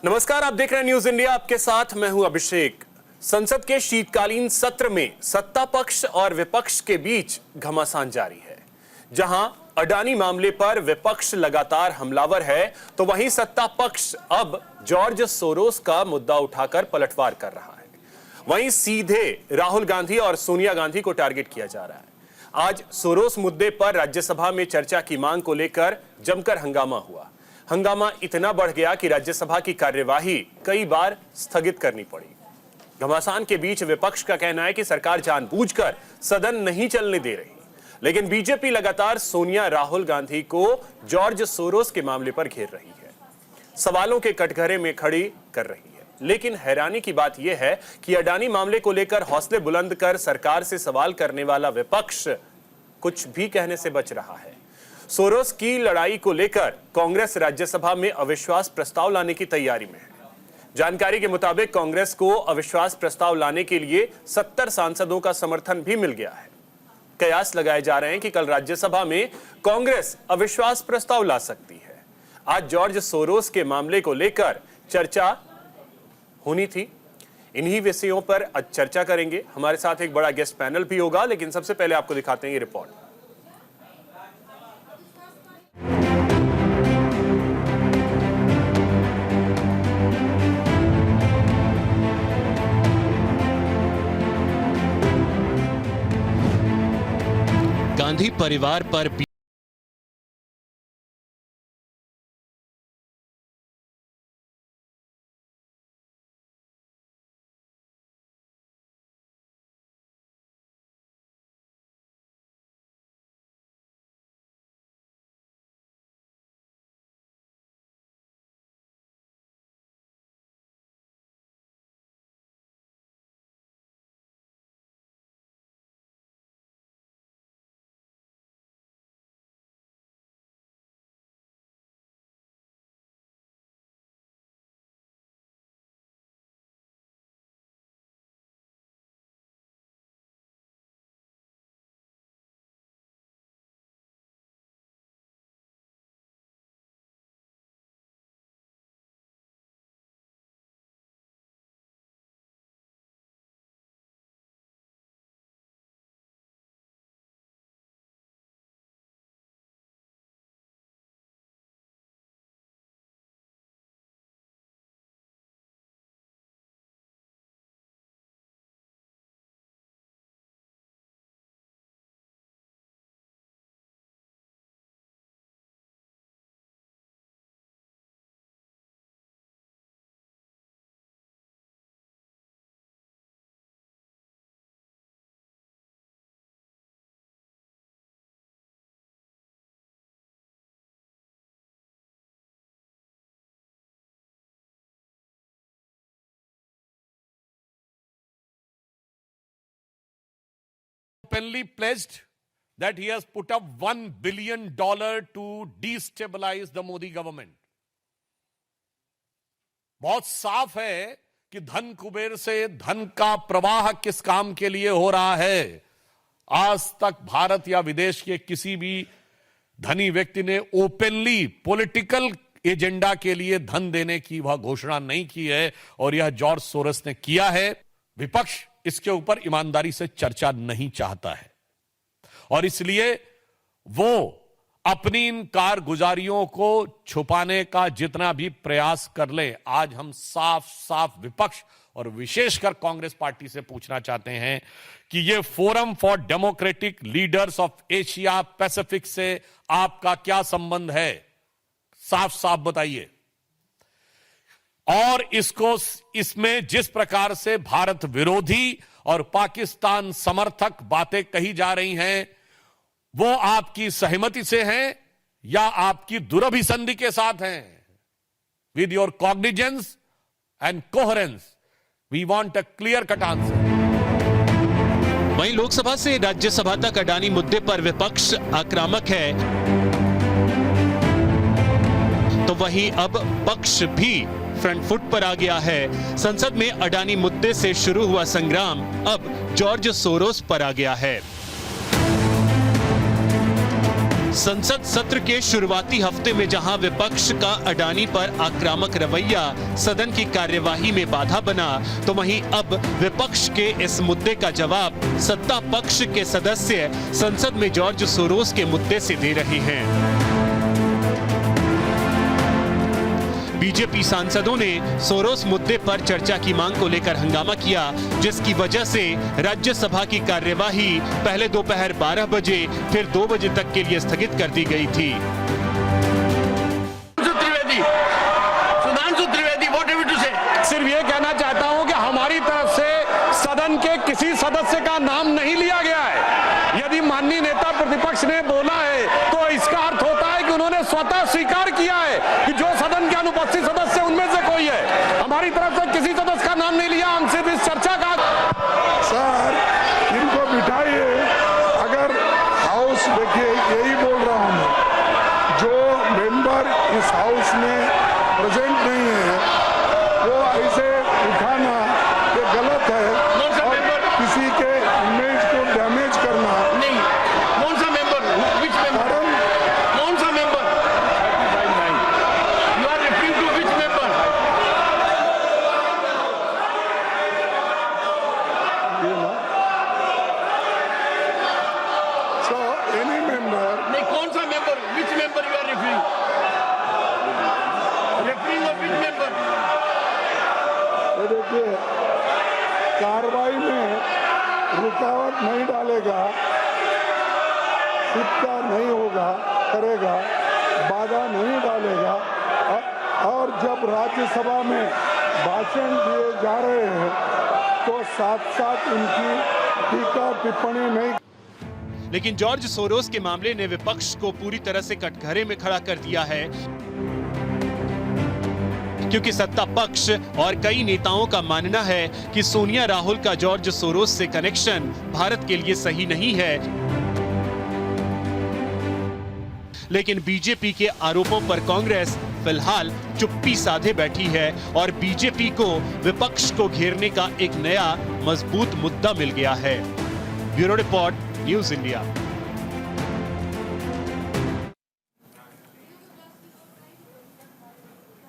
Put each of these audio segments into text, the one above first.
नमस्कार, आप देख रहे हैं न्यूज इंडिया। आपके साथ मैं हूं अभिषेक। संसद के शीतकालीन सत्र में सत्ता पक्ष और विपक्ष के बीच घमासान जारी है। जहां अडानी मामले पर विपक्ष लगातार हमलावर है, तो वहीं सत्ता पक्ष अब जॉर्ज सोरोस का मुद्दा उठाकर पलटवार कर रहा है। वहीं सीधे राहुल गांधी और सोनिया गांधी को टारगेट किया जा रहा है। आज सोरोस मुद्दे पर राज्यसभा में चर्चा की मांग को लेकर जमकर हंगामा हुआ। हंगामा इतना बढ़ गया कि राज्यसभा की कार्यवाही कई बार स्थगित करनी पड़ी। घमासान के बीच विपक्ष का कहना है कि सरकार जानबूझकर सदन नहीं चलने दे रही, लेकिन बीजेपी लगातार सोनिया राहुल गांधी को जॉर्ज सोरोस के मामले पर घेर रही है, सवालों के कटघरे में खड़ी कर रही है। लेकिन हैरानी की बात यह है कि अडानी मामले को लेकर हौसले बुलंद कर सरकार से सवाल करने वाला विपक्ष कुछ भी कहने से बच रहा है। सोरोस की लड़ाई को लेकर कांग्रेस राज्यसभा में अविश्वास प्रस्ताव लाने की तैयारी में है। जानकारी के मुताबिक कांग्रेस को अविश्वास प्रस्ताव लाने के लिए 70 सांसदों का समर्थन भी मिल गया है। कयास लगाए जा रहे हैं कि कल राज्यसभा में कांग्रेस अविश्वास प्रस्ताव ला सकती है। आज जॉर्ज सोरोस के मामले को लेकर चर्चा होनी थी। इन्हीं विषयों पर आज चर्चा करेंगे। हमारे साथ एक बड़ा गेस्ट पैनल भी होगा, लेकिन सबसे पहले आपको दिखाते हैं ये रिपोर्ट। गांधी परिवार पर openly pledged that he has put up $1 billion to destabilize the Modi government. बहुत साफ है कि धन कुबेर से धन का प्रवाह किस काम के लिए हो रहा है। आज तक भारत या विदेश के किसी भी धनी व्यक्ति ने ओपनली पॉलिटिकल एजेंडा के लिए धन देने की वह घोषणा नहीं की है, और यह जॉर्ज सोरोस ने किया है। विपक्ष इसके ऊपर ईमानदारी से चर्चा नहीं चाहता है, और इसलिए वो अपनी इन कारगुजारियों को छुपाने का जितना भी प्रयास कर ले, आज हम साफ साफ विपक्ष और विशेषकर कांग्रेस पार्टी से पूछना चाहते हैं कि ये forum for democratic leaders of Asia Pacific से आपका क्या संबंध है? साफ साफ बताइए। और इसमें जिस प्रकार से भारत विरोधी और पाकिस्तान समर्थक बातें कही जा रही हैं, वो आपकी सहमति से हैं या आपकी दुरभिसंधि के साथ हैं? With your cognizance and coherence we want a clear cut answer. वहीं लोकसभा से राज्यसभा तक अडानी मुद्दे पर विपक्ष आक्रामक है, तो वहीं अब पक्ष भी फ्रंट फुट पर आ गया है। संसद में अडानी मुद्दे से शुरू हुआ संग्राम अब जॉर्ज सोरोस पर आ गया है। संसद सत्र के शुरुआती हफ्ते में जहां विपक्ष का अडानी पर आक्रामक रवैया सदन की कार्यवाही में बाधा बना, तो वहीं अब विपक्ष के इस मुद्दे का जवाब सत्ता पक्ष के सदस्य संसद में जॉर्ज सोरोस के मुद्दे से दे रहे हैं। बीजेपी सांसदों ने सोरोस मुद्दे पर चर्चा की मांग को लेकर हंगामा किया, जिसकी वजह से राज्यसभा की कार्यवाही पहले दोपहर 12 बजे फिर 2 बजे तक के लिए स्थगित कर दी गई थी। Sudhanshu Trivedi, what have you to say? सिर्फ ये कहना चाहता हूं कि हमारी तरफ से सदन के किसी सदस्य का नाम नहीं लिया गया है। यदि माननीय नेता प्रतिपक्ष ने बोला है तो इसका अर्थ होता है कि उन्होंने स्वतः स्वीकार किया है कि जो सदन के अनुपस्थित सदस्य उनमें से कोई है। हमारी तरफ से किसी सदस्य का नाम नहीं लिया। हम सिर्फ इस चर्चा का सर, इनको बिठाइए। अगर हाउस, देखिए यही बोल रहा हूँ मैं, जो मेंबर इस हाउस में प्रेजेंट नहीं है वो ऐसे उठाना ये गलत है और किसी के इमेज को डैमेज करना नहीं। कौन सा मेंबर? Which member? कौन सा member? You are referring to which member? So any member नहीं, कौन सा member? Which member you are referring? Referring of which member? ये देखिए, कार्रवाई में रुकावट नहीं डालेगा, सिक्का नहीं होगा, करेगा, बाधा नहीं डालेगा और जब राज्यसभा में भाषण दिए जा रहे हैं तो साथ साथ उनकी टीका टिप्पणी नहीं। लेकिन जॉर्ज सोरोस के मामले ने विपक्ष को पूरी तरह से कटघरे में खड़ा कर दिया है, क्योंकि सत्ता पक्ष और कई नेताओं का मानना है कि सोनिया राहुल का जॉर्ज सोरोस से कनेक्शन भारत के लिए सही नहीं है। लेकिन बीजेपी के आरोपों पर कांग्रेस फिलहाल चुप्पी साधे बैठी है और बीजेपी को विपक्ष को घेरने का एक नया मजबूत मुद्दा मिल गया है। Bureau report, news India.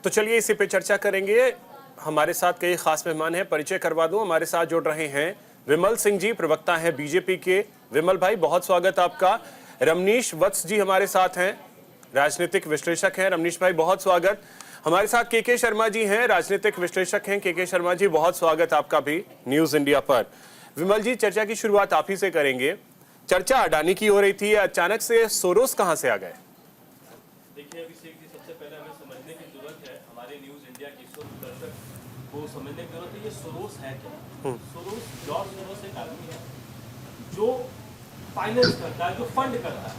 तो चलिए इसी पे चर्चा करेंगे। हमारे साथ कई खास मेहमान हैं, परिचय करवा दूं। हमारे साथ जुड़ रहे हैं विमल सिंह जी, प्रवक्ता हैं बीजेपी के। विमल भाई, बहुत स्वागत आपका। रमनीश वत्स जी हमारे साथ हैं, राजनीतिक विश्लेषक हैं। रमनीश भाई, बहुत स्वागत। हमारे साथ के शर्मा जी हैं, राजनीतिक विश्लेषक हैं। के शर्मा जी, बहुत स्वागत आपका भी न्यूज इंडिया पर। विमल जी, चर्चा की शुरुआत आप ही से करेंगे। चर्चा अडानी की हो रही थी, अचानक से सोरोस कहां से आ गए? देखिए अभिषेक जी, सबसे पहले हमें समझने की जरूरत है, हमारे न्यूज इंडिया के दर्शक को समझने की जरूरत है ये सोरोस है क्या। सोरोस, जॉर्ज सोरोस एक आदमी है जो फाइनेंस करता है, जो फंड करता है।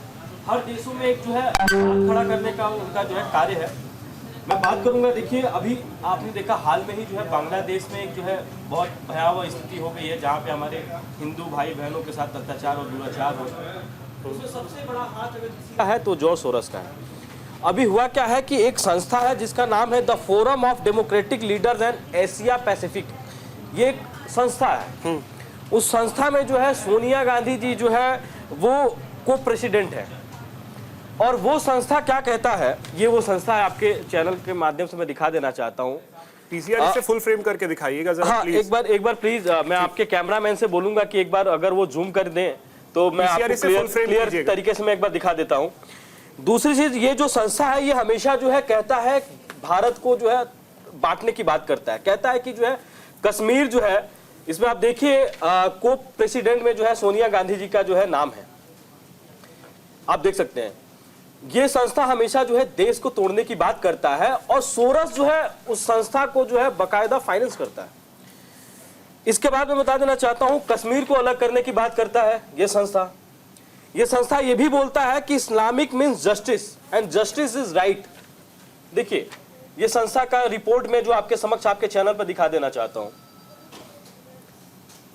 हर देशों में एक जो है हाथ खड़ा करने का उनका जो है कार्य है। मैं बात करूंगा, देखिए अभी आपने देखा हाल में ही जो है बांग्लादेश में एक जो है बहुत भयावह स्थिति हो गई है, जहाँ पे हमारे हिंदू भाई बहनों के साथ अत्याचार और दुराचार हो रहा है। उसमें सबसे बड़ा हाथ अगर किसी का है तो जॉर्ज सोरोस का है। अभी हुआ क्या है कि एक संस्था है जिसका नाम है the forum of democratic leaders and Asia Pacific. ये एक संस्था है। उस संस्था में जो है सोनिया गांधी जी जो है वो को प्रेसिडेंट है। और वो संस्था क्या कहता है, ये वो संस्था है, आपके चैनल के माध्यम से मैं दिखा देना चाहता हूँ। पीसीआर से फुल फ्रेम करके दिखाइएगा जरा, हाँ, प्लीज। एक बार प्लीज, मैं आपके कैमरामैन से बोलूंगा कि एक बार अगर वो जूम कर दें तो मैं आपको क्लियर तरीके से मैं एक बार दिखा देता हूँ। दूसरी चीज, ये जो संस्था है ये हमेशा जो है कहता है भारत को जो है बांटने की बात करता है। कहता है कि जो है कश्मीर जो है, इसमें आप देखिए को प्रेसिडेंट में जो है सोनिया गांधी जी का जो है नाम है, आप देख सकते हैं। ये संस्था हमेशा जो है देश को तोड़ने की बात करता है और सोरोस जो है उस संस्था को जो है बाकायदा फाइनेंस करता है। इसके बाद मैं बता देना चाहता हूं, कश्मीर को अलग करने की बात करता है ये संस्था। ये संस्था ये भी बोलता है कि Islamic means justice and justice is right. देखिए ये संस्था का रिपोर्ट में जो आपके समक्ष आपके चैनल पर दिखा देना चाहता हूं।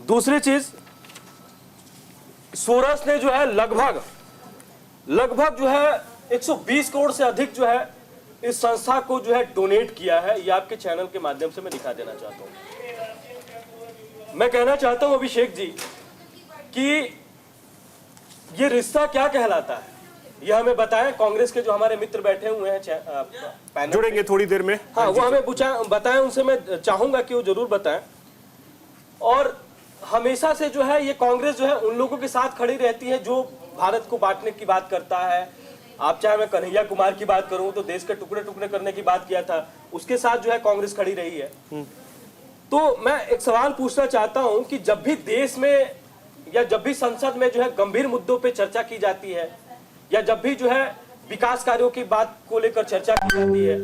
दूसरी चीज, सोरोस ने जो है लगभग जो है 120 करोड़ से अधिक जो है इस संस्था को जो है डोनेट किया है। ये आपके चैनल के माध्यम से मैं दिखा देना चाहता हूं। मैं कहना चाहता हूं अभिषेक जी कि ये रिश्ता क्या कहलाता है। ये हमें बताएं। कांग्रेस के जो हमारे मित्र बैठे हुए हैं पैनल जुड़ेंगे थोड़ी देर में। हाँ, वो हमें बताएं, उनसे मैं चाहूंगा कि वो जरूर बताएं। और हमेशा से जो है ये कांग्रेस जो है उन लोगों के साथ खड़ी रहती है जो भारत को बांटने की बात करता है। आप चाहे मैं कन्हैया कुमार की बात करूं तो देश के टुकड़े टुकड़े करने की बात किया था, उसके साथ जो है कांग्रेस खड़ी रही है। तो मैं एक सवाल पूछना चाहता हूं कि जब भी देश में या जब भी संसद में जो है गंभीर मुद्दों पे चर्चा की जाती है या जब भी जो है विकास कार्यों की बात को लेकर चर्चा की जाती है,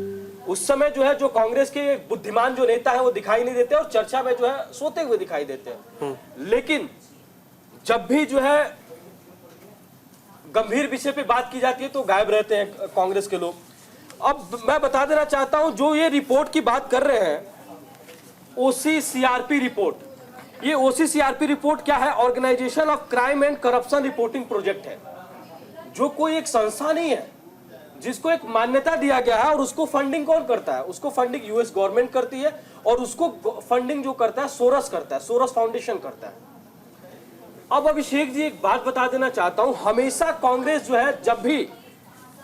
उस समय जो है जो कांग्रेस के बुद्धिमान जो नेता है वो दिखाई नहीं देते और चर्चा में जो है सोते हुए दिखाई देते हैं। लेकिन जब भी जो है गंभीर विषय पे बात की जाती है तो गायब रहते हैं कांग्रेस के लोग। अब मैं बता देना चाहता हूं, जो ये रिपोर्ट की बात कर रहे हैं, OCCRP रिपोर्ट, ये OCCRP रिपोर्ट क्या है? Organisation of crime and corruption reporting project है, जो कोई एक संस्था नहीं है, जिसको एक मान्यता दिया गया है। और उसको फंडिंग कौन करता है? उसको फंडिंग यूएस गवर्नमेंट करती है और उसको फंडिंग जो करता है सोरस करता है, सोरस फाउंडेशन करता है। अब अभिषेक जी एक बात बता देना चाहता हूं, हमेशा कांग्रेस जो है जब भी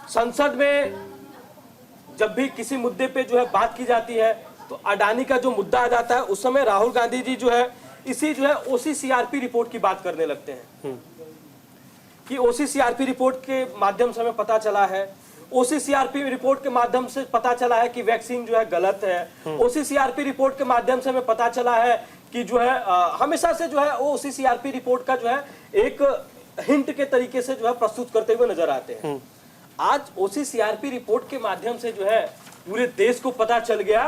संसद में जब भी किसी मुद्दे पे जो है बात की जाती है तो अडानी का जो मुद्दा आ जाता है, उस समय राहुल गांधी जी जो है इसी जो है OCCRP रिपोर्ट की बात करने लगते हैं कि OCCRP रिपोर्ट के माध्यम से हमें पता चला है, OCCRP रिपोर्ट के माध्यम से पता चला है कि वैक्सीन जो है गलत है, OCCRP रिपोर्ट के माध्यम से हमें पता चला है कि जो है हमेशा से जो है OCCRP रिपोर्ट का जो है एक हिंट के तरीके से जो है प्रस्तुत करते हुए नजर आते हैं। आज OCCRP रिपोर्ट के माध्यम से जो है पूरे देश को पता चल गया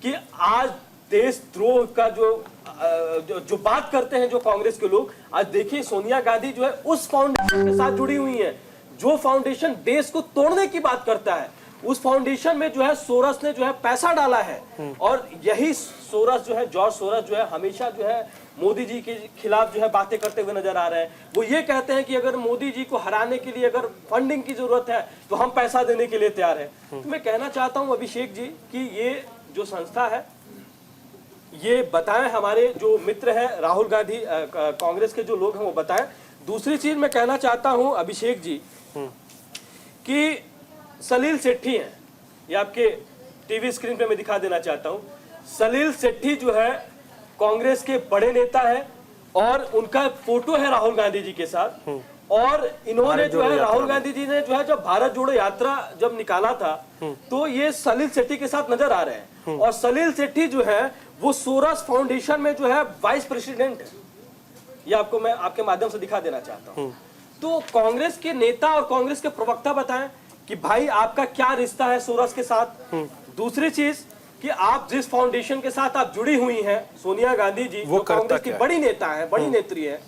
कि आज देशद्रोह का जो बात करते हैं जो कांग्रेस के लोग, आज देखिए सोनिया गांधी जो है उस फाउंडेशन के साथ जुड़ी हुई है जो फाउंडेशन देश को तोड़ने की बात करता है। उस फाउंडेशन में जो है सोरस ने जो है पैसा डाला है और यही सोरस जो है, जॉर्ज सोरस जो है हमेशा जो है मोदी जी के खिलाफ जो है बातें करते हुए नजर आ रहे हैं। वो ये कहते हैं कि अगर मोदी जी को हराने के लिए अगर फंडिंग की जरूरत है तो हम पैसा देने के लिए तैयार हैं। तो मैं कहना चाहता हूं अभिषेक जी कि ये जो संस्था है ये बताएं, हमारे जो मित्र हैं राहुल गांधी कांग्रेस के जो लोग हैं वो बताएं। दूसरी चीज मैं कहना चाहता हूं अभिषेक जी कि सलील सेठी हैं, ये आपके टीवी स्क्रीन पे मैं दिखा देना चाहता हूं। सलील सेठी जो है कांग्रेस के बड़े नेता है और उनका फोटो है राहुल गांधी जी के साथ। और इन्होंने जो है राहुल गांधी जी ने जो है जब भारत जोड़ो यात्रा जब निकाला था तो ये सलील सेठी के साथ नजर आ रहे हैं। और सलील सेठी जो है वो सोरस फाउंडेशन में जो है वाइस प्रेसिडेंट है। ये आपको मैं आपके माध्यम से दिखा देना चाहता हूं। तो कांग्रेस के नेता और कांग्रेस के प्रवक्ता बताएं कि भाई आपका क्या रिश्ता है सोरस के साथ। दूसरी चीज कि आप जिस फाउंडेशन के साथ आप जुड़ी हुई हैं, सोनिया गांधी जी जो कांग्रेस की बड़ी नेता है, बड़ी नेत्री है,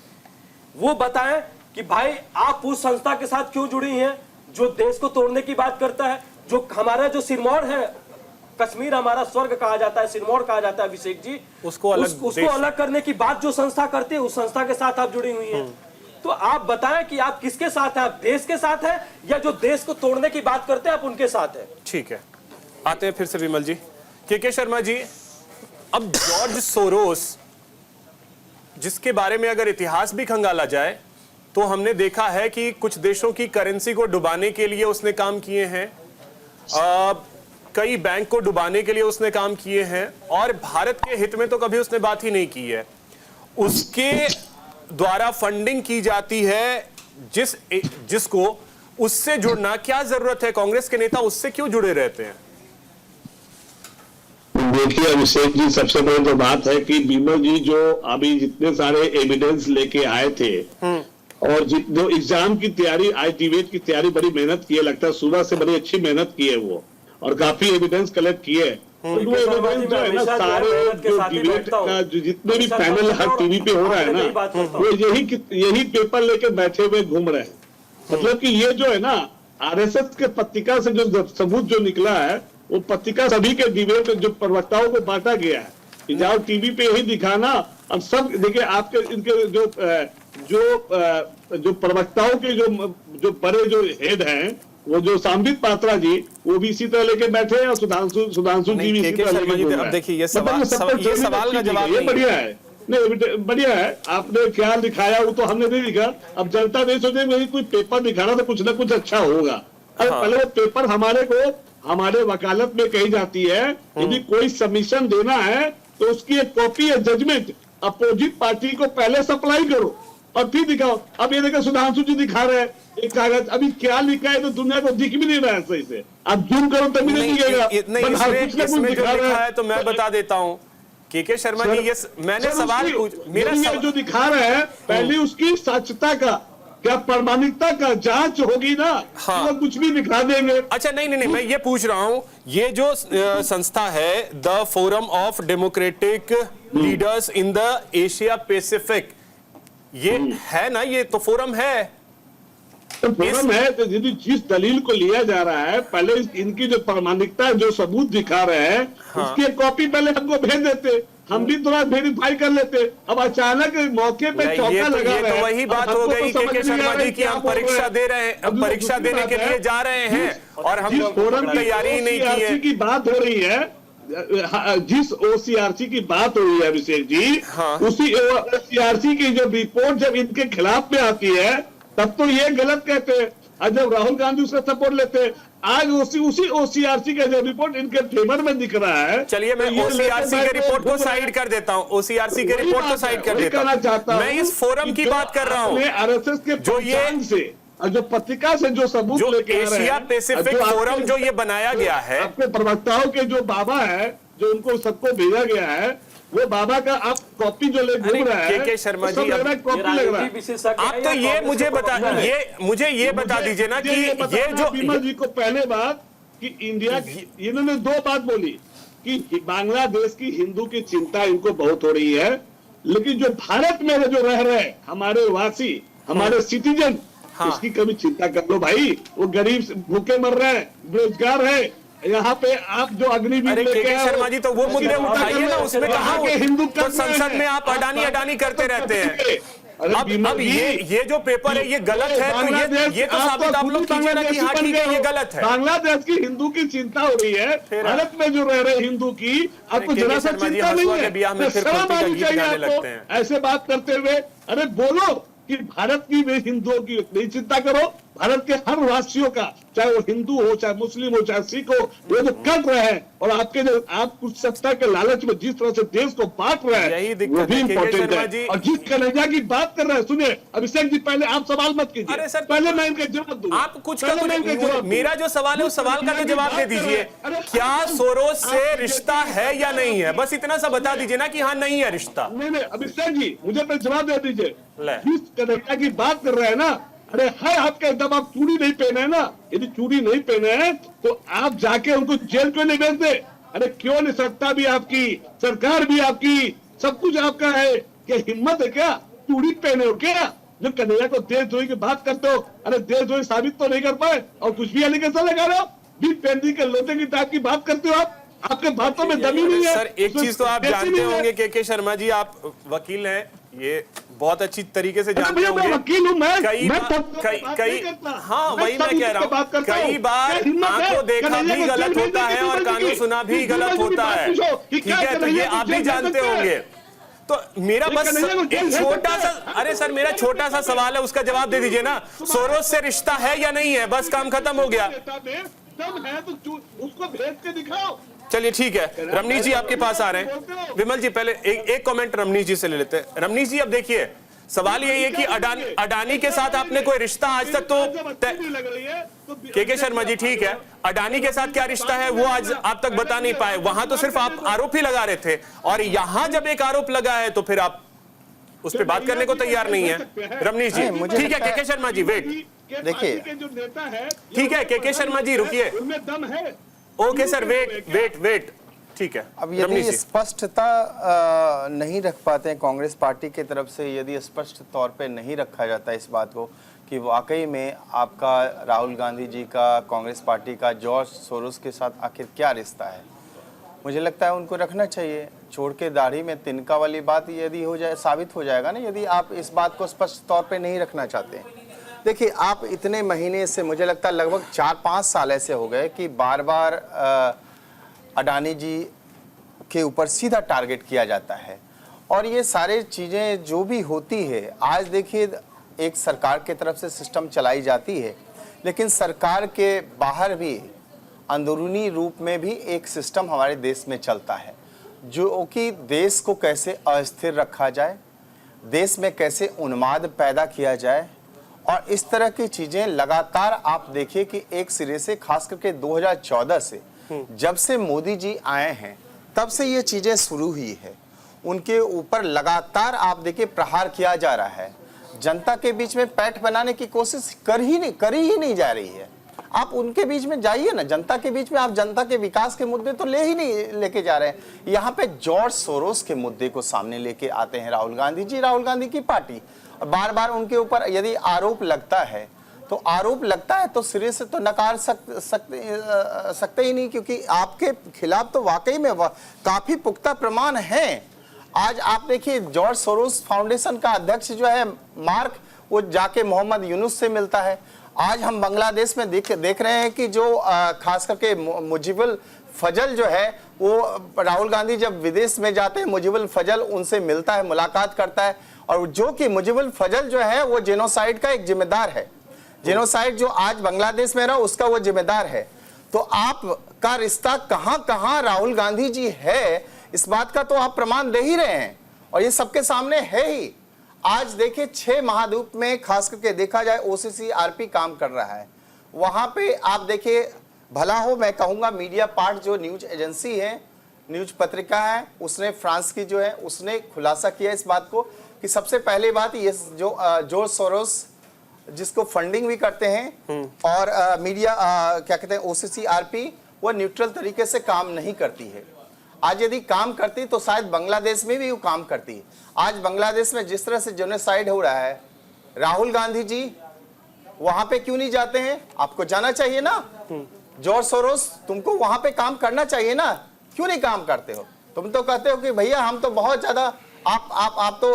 वो बताएं कि भाई आप उस संस्था के साथ क्यों जुड़ी हैं जो देश को तोड़ने की बात करता है। जो हमारा जो सिरमौर है, कश्मीर हमारा स्वर्ग कहा जाता है, सिरमौर कहा जाता है अभिषेक जी, उसको अलग करने की बात जो संस्था करती है उस संस्था के साथ आप जुड़ी हुई हैं। तो आप बताएं कि आप किसके साथ हैं, आप देश के साथ हैं या जो देश को तोड़ने की बात करते हैं आप उनके साथ हैं। ठीक है, आते हैं फिर से विमल जी। के शर्मा जी, अब जॉर्ज सोरोस जिसके बारे में अगर इतिहास भी खंगाला जाए तो हमने देखा है कि कुछ देशों की करेंसी को डुबाने के लिए उसने काम किए हैं, कई बैंक को डुबाने के लिए उसने काम किए हैं और भारत के हित में तो कभी उसने बात ही नहीं की है। उसके द्वारा फंडिंग की जाती है जिसको उससे जुड़ना क्या जरूरत है? कांग्रेस के नेता उससे क्यों जुड़े रहते हैं? देखिए अभिषेक जी, सबसे पहले तो बात है कि विमल जी जो अभी जितने सारे एविडेंस लेके आए थे और जो एग्जाम की तैयारी, आज डिबेट की तैयारी बड़ी मेहनत की है, लगता है सुबह से बड़ी अच्छी मेहनत की है वो, और काफी एविडेंस कलेक्ट किए। तो वो एविडेंस जो है ना, सारे जो डिबेट का जो जितने भी पैनल हर टीवी पे हो रहा है ना, वो यही पेपर लेके बैठे हुए घूम रहे हैं। मतलब कि ये जो है ना, आरएसएस के पत्रिका से जो सबूत जो निकला है, वो पत्रिका सभी के डिबेट जो प्रवक्ताओं को बांटा गया है कि जाओ टीवी पे यही दिखाना। अब सब देखिए आपके इनके जो प्रवक्ताओं के जो बड़े जो हेड हैं, वो जो सांबित पात्रा जी, वो भी इसी तरह लेके बैठे हैं और सुधांशु जी भी इसी तरह लेके। अब देखिए ये सवाल का जवाब ये बढ़िया है। नहीं बढ़िया है, आपने क्या दिखाया वो तो हमने नहीं दिखा। अब जनता नहीं सोचे भाई कोई पेपर दिखाना तो कुछ ना कुछ अच्छा होगा। अरे पहले वो पेपर हमारे वकालत में कही जाती है, यदि कोई सबमिशन देना है तो उसकी एक कॉपी या जजमेंट अपोजिट पार्टी को पहले सप्लाई करो और फिर दिखाओ। अब ये देखो सुधांशु जी दिखा रहे हैं एक कागज, अभी क्या लिखा है तो दुनिया को दिख भी नहीं रहा है सही से। आप जूम करो तभी नहीं दिखेगा। इसमें जो लिखा है तो मैं बता देता हूँ के शर्मा जी, ये मैंने सवाल मेरा जो दिखा रहे हैं पहले उसकी सच्चता का क्या प्रामाणिकता का जांच होगी ना। हाँ। तो कुछ भी दिखा देंगे। अच्छा नहीं, मैं ये पूछ रहा हूं, ये जो संस्था है the forum of democratic leaders in the Asia Pacific, ये है ना, ये तो फोरम है। तो फोरम है तो यदि जिस दलील को लिया जा रहा है पहले इनकी जो प्रामाणिकता जो सबूत दिखा रहे हैं उसकी एक कॉपी पहले हमको भेज देते, हम भी थोड़ा वेरीफाई कर लेते। अब अचानक मौके पे चौका लगा रहे हैं। तो वही बात हो गई के शर्मा जी की हम परीक्षा दे रहे हैं, परीक्षा देने के लिए जा रहे हैं और हम फोरम की तैयारी नहीं की है। की बात हो रही है, जिस ओसीआरसी की बात हो रही है अभिषेक जी, हाँ। उसी ओसीआरसी की जो रिपोर्ट जब इनके खिलाफ में आती है तब तो ये गलत कहते हैं, और जब राहुल गांधी उसका सपोर्ट लेते हैं। आज उसी ओसीआरसी का जो रिपोर्ट इनके फेवर में दिख रहा है। चलिए मैं ओसीआरसी के रिपोर्ट को साइड कर देता हूं, ओसीआरसी के रिपोर्ट को साइड कर देता हूं। मैं इस फोरम की बात कर रहा हूं, आरएसएस के जो ये से और जो पत्रिका से जो सबूत जो लेके आ रहे हैं, एशिया पैसिफिक फोरम जो ये बनाया गया है, आपके प्रवक्ताओं के जो बाबा है जो उनको सबको भेजा गया है, वो बाबा का आप कॉपी जो ले घूम रहा है के शर्मा जी, कॉपी लग रहा है। आप तो ये मुझे ये बता दीजिए ना कि ये जो बीमा जी को पहले बात कि इंडिया इन्होंने दो बात बोली कि बांग्लादेश की हिंदू की चिंता इनको बहुत हो रही है, लेकिन जो भारत में जो रह रहे हैं हमारे वासी, हमारे सिटीजन, उसकी कभी चिंता कर लो भाई। वो गरीब भूखे मर रहे हैं, बेरोजगार है। यहाँ पे आप जो अग्निवीर के शर्मा जी तो वो मुद्दे उठाइए ना, उसमें कहा हिंदू तो संसद में आप अडानी करते रहते हैं। अब ये जो पेपर है ये गलत है, तो ये तो साबित आप लोग कीजिए ना कि हाँ ठीक है ये गलत है। बांग्लादेश की हिंदू की चिंता हो रही है, भारत में जो रह रहे हिंदू की आपको जरा सा चिंता नहीं है, शर्म आनी चाहिए आपको ऐसे बात करते हुए। अरे बोलो कि भारत की वे हिंदुओं की नहीं चिंता करो, भारत के हर वासियों का, चाहे वो हिंदू हो, चाहे मुस्लिम हो, चाहे सिख हो, वो जो कर रहे हैं और आपके जो आप कुछ सत्ता के लालच में जिस तरह से देश को बांट रहे हैं वो भी इम्पोर्टेंट है। और जिस कन्हैया की बात कर रहे हैं, सुनिए अभिषेक जी पहले आप सवाल मत कीजिए। अरे सर पहले मैं इनका जवाब दूं। आप कुछ मेरा जो सवाल है उस सवाल का तो जवाब दे दीजिए। क्या सोरोस से रिश्ता है या नहीं है, बस इतना सा बता दीजिए ना कि हाँ नहीं है रिश्ता। नहीं अभिषेक जी मुझे पहले जवाब दे दीजिए। जिस कन्हैया की बात कर रहे हैं ना, अरे है आपके एकदम, आप चूड़ी नहीं पहने है ना, यदि चूड़ी नहीं पहने हैं तो आप जाके उनको जेल क्यों नहीं भेजते? अरे क्यों नहीं, सत्ता भी आपकी, सरकार भी आपकी, सब कुछ आपका है, क्या हिम्मत है क्या चूड़ी पहने हो क्या? जो कन्हैया को देशद्रोही की बात करते हो, अरे देशद्रोही साबित तो नहीं कर पाए और कुछ भी एलिगेशन लगा रहे हो, बीच पेंदी के लोटे की टाइप की बात करते हो आप, आपके बातों में दमी नहीं है। सर एक चीज तो आप जानते होंगे के शर्मा जी, आप वकील हैं, ये बहुत अच्छी तरीके से जानते होंगे। वकील हूं मैं, कई हाँ वही मैं कह रहा हूँ, कई बार आंखों देखा भी गलत होता है और कानून सुना भी गलत होता है, ठीक है, तो ये आप भी जानते होंगे। तो मेरा बस एक छोटा सा, अरे सर मेरा छोटा सा सवाल है उसका जवाब दे दीजिए ना, सोरोस से रिश्ता है या नहीं है, बस काम खत्म हो गया। सब है तो उसको भेज के दिखाओ। चलिए ठीक है, रमनीश जी आपके पास आ रहे हैं। विमल जी पहले एक कमेंट रमनीश जी से ले लेते हैं। रमनीश जी अब देखिए सवाल यही है कि अडानी के साथ आपने कोई रिश्ता आज तक तो के शर्मा जी ठीक है, अडानी के साथ क्या रिश्ता है वो आज आप तक बता नहीं पाए, वहां तो सिर्फ आप आरोप ही लगा रहे थे, और यहां जब एक आरोप लगा है तो फिर आप उस पर बात करने को तैयार नहीं है। रमनीश जी ठीक है, के शर्मा जी वेट, देखिए जो नेता है, ठीक है के शर्मा जी रुकिए, उनमें दम है। ओके सर वेट ठीक है। अब यदि स्पष्टता नहीं रख पाते हैं कांग्रेस पार्टी की तरफ से, यदि स्पष्ट तौर पे नहीं रखा जाता इस बात को कि वाकई में आपका राहुल गांधी जी का कांग्रेस पार्टी का जॉर्ज सोरोस के साथ आखिर क्या रिश्ता है, मुझे लगता है उनको रखना चाहिए। छोड़ के दाढ़ी में तिनका वाली बात यदि हो जाए, साबित हो जाएगा ना यदि आप इस बात को स्पष्ट तौर पे नहीं रखना चाहते हैं। देखिए आप इतने महीने से, मुझे लगता है लगभग 4-5 साल ऐसे हो गए कि बार बार अडानी जी के ऊपर सीधा टारगेट किया जाता है, और ये सारी चीज़ें जो भी होती है, आज देखिए एक सरकार की तरफ से सिस्टम चलाई जाती है, लेकिन सरकार के बाहर भी अंदरूनी रूप में भी एक सिस्टम हमारे देश में चलता है, जो कि देश को कैसे अस्थिर रखा जाए, देश में कैसे उन्माद पैदा किया जाए, और इस तरह की चीज़ें लगातार आप देखिए कि एक सिरे से, खास करके 2014 से जब से मोदी जी आए हैं तब से ये चीज़ें शुरू हुई है। उनके ऊपर लगातार आप देखिए प्रहार किया जा रहा है, जनता के बीच में पैठ बनाने की कोशिश करी ही नहीं जा रही है। आप उनके बीच में जाइए ना, जनता के बीच में, आप जनता के विकास के मुद्दे तो लेके जा रहे हैं। यहाँ पे जॉर्ज सोरोस के मुद्दे को सामने लेके आते हैं राहुल गांधी जी, राहुल गांधी की पार्टी। बार बार उनके ऊपर यदि आरोप लगता है तो सिरे से तो नकार सकते ही नहीं, क्योंकि आपके खिलाफ तो वाकई में काफी पुख्ता प्रमाण हैं। आज आप देखिए जॉर्ज सोरोस फाउंडेशन का अध्यक्ष जो है मार्क, वो जाके मोहम्मद यूनुस से मिलता है। आज हम बांग्लादेश में देख रहे हैं कि जो खास करके मुजिबुल फजल जो है, वो राहुल गांधी जब विदेश में जाते हैं, मुजिबुल फजल उनसे मिलता है, मुलाकात करता है, और जो कि मुजिबुल फजल जो है वो जेनोसाइड का एक जिम्मेदार है। जेनोसाइड जो आज बांग्लादेश में रहा उसका वो जिम्मेदार है। तो आपका रिश्ता कहां राहुल गांधी जी है, इस बात का तो आप प्रमाण दे ही रहे हैं, और ये सबके सामने है ही। आज देखिए 6 महाद्वीप में खास करके देखा जाए OCCRP काम कर रहा है। वहां पे आप देखिए, भला हो मैं कहूंगा मीडिया पार्ट जो न्यूज एजेंसी है, न्यूज पत्रिका है, उसने फ्रांस की जो है उसने खुलासा किया इस बात को कि सबसे पहली बात ये जो जॉर्ज सोरोस जिसको फंडिंग भी करते हैं, और मीडिया क्या कहते हैं OCCRP, वो न्यूट्रल तरीके से काम नहीं करती है। आज यदि काम करती तो शायद बांग्लादेश में भी वो काम करती। आज बांग्लादेश में जिस तरह से जेनोसाइड हो रहा है, राहुल गांधी जी वहां पे क्यों नहीं जाते हैं? आपको जाना चाहिए ना। जॉर्ज सोरोस, तुमको वहां पे काम करना चाहिए ना, क्यों नहीं काम करते हो? तुम तो कहते हो कि भैया हम तो बहुत ज्यादा, आप तो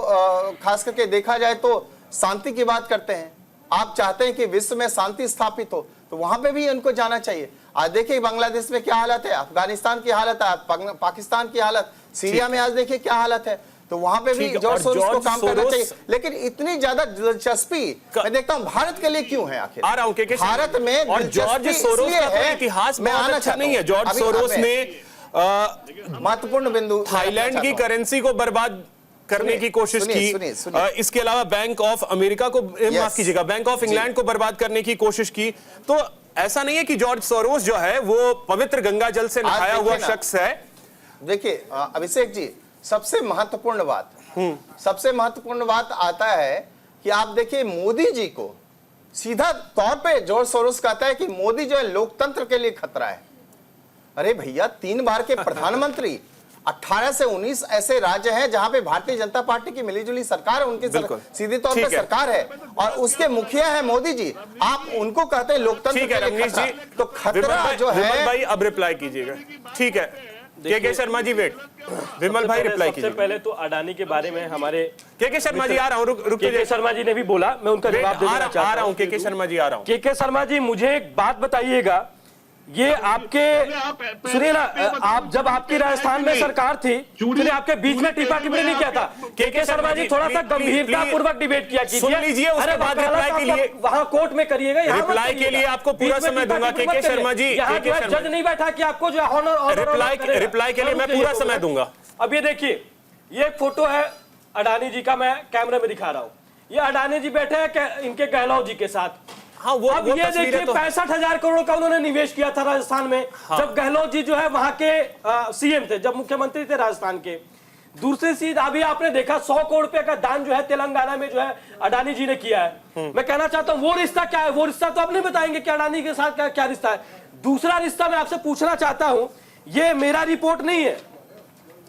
खास करके देखा जाए तो शांति की बात करते हैं, आप चाहते हैं कि विश्व में शांति स्थापित हो, तो वहां पे भी उनको जाना चाहिए। आज देखिए बांग्लादेश में क्या हालत है, अफगानिस्तान की हालत है, पाकिस्तान की हालत, सीरिया में आज देखिए क्या हालत है, तो वहां पे भी जॉर्ज सोरोस को काम करना चाहिए। लेकिन इतनी ज्यादा दिलचस्पी मैं देखता हूँ भारत के लिए क्यों है आखिर? आ रहा हूं कि भारत में, और जॉर्ज सोरोस का तो इतिहास में अच्छा नहीं है। जॉर्ज सोरोस ने महत्वपूर्ण बिंदु, थाईलैंड की करेंसी को बर्बाद करने की कोशिश की, इसके अलावा बैंक ऑफ अमेरिका को, माफ कीजिएगा, बैंक ऑफ इंग्लैंड को बर्बाद करने की कोशिश की। तो ऐसा नहीं है कि जॉर्ज सोरोस जो है वो पवित्र गंगा जल से नहाया हुआ शख्स है। देखिए अभिषेक जी, सबसे महत्वपूर्ण बात आता है कि आप देखिए मोदी जी को सीधा तौर पे जॉर्ज सोरोस कहता है कि मोदी जो है लोकतंत्र के लिए खतरा है। अरे भैया, 3 बार के प्रधानमंत्री, 18 से 19 ऐसे राज्य हैं जहां पे भारतीय जनता पार्टी की मिलीजुली सरकार है, उनकी सीधे तौर पे सरकार है, और उसके मुखिया है मोदी जी। आप उनको कहते हैं लोकतंत्र के लिए खतरा, तो खतरा जो है। भाई अब रिप्लाई कीजिएगा, ठीक है। के शर्मा जी वेट, विमल भाई रिप्लाई कीजिए। सबसे पहले तो अडानी के बारे में हमारे के शर्मा जी आ रहा हूं, रुक के शर्मा जी ने भी बोला, मैं उनका जवाब देना चाहता हूं। आ रहा हूं के शर्मा जी, आ रहा हूं। के शर्मा जी, मुझे एक बात बताइएगा, ये आपके, सुनिए ना, आप जब आपकी राजस्थान में सरकार थी, तो आपके बीच में टिप्पणी नहीं किया था? के शर्मा जी थोड़ा सा गंभीरता पूर्वक डिबेट किया कीजिए। सुन लीजिए, उसके बाद रिप्लाई के लिए वहां कोर्ट में करिएगा, रिप्लाई के लिए आपको पूरा समय दूंगा। के शर्मा जी, जज नहीं बैठा कि आपको जो रिप्लाई के लिए मैं पूरा समय दूंगा। अब ये देखिए, ये एक फोटो है अडानी जी का, मैं कैमरे में दिखा रहा हूँ। ये अडानी जी बैठे हैं इनके गहलोत जी के साथ। हाँ, वो ये देखिए 65,000 करोड़ का उन्होंने निवेश किया था राजस्थान में। हाँ। जब गहलोत जी जो है वहां के सीएम थे, जब मुख्यमंत्री थे राजस्थान के। दूसरी चीज, अभी आपने देखा 100 करोड़ रुपए का दान जो है तेलंगाना में जो है अडानी जी ने किया है। मैं कहना चाहता हूं वो रिश्ता क्या है, वो रिश्ता तो आप नहीं बताएंगे कि अडानी के साथ क्या रिश्ता है। दूसरा रिश्ता मैं आपसे पूछना चाहता हूं, ये मेरा रिपोर्ट नहीं है,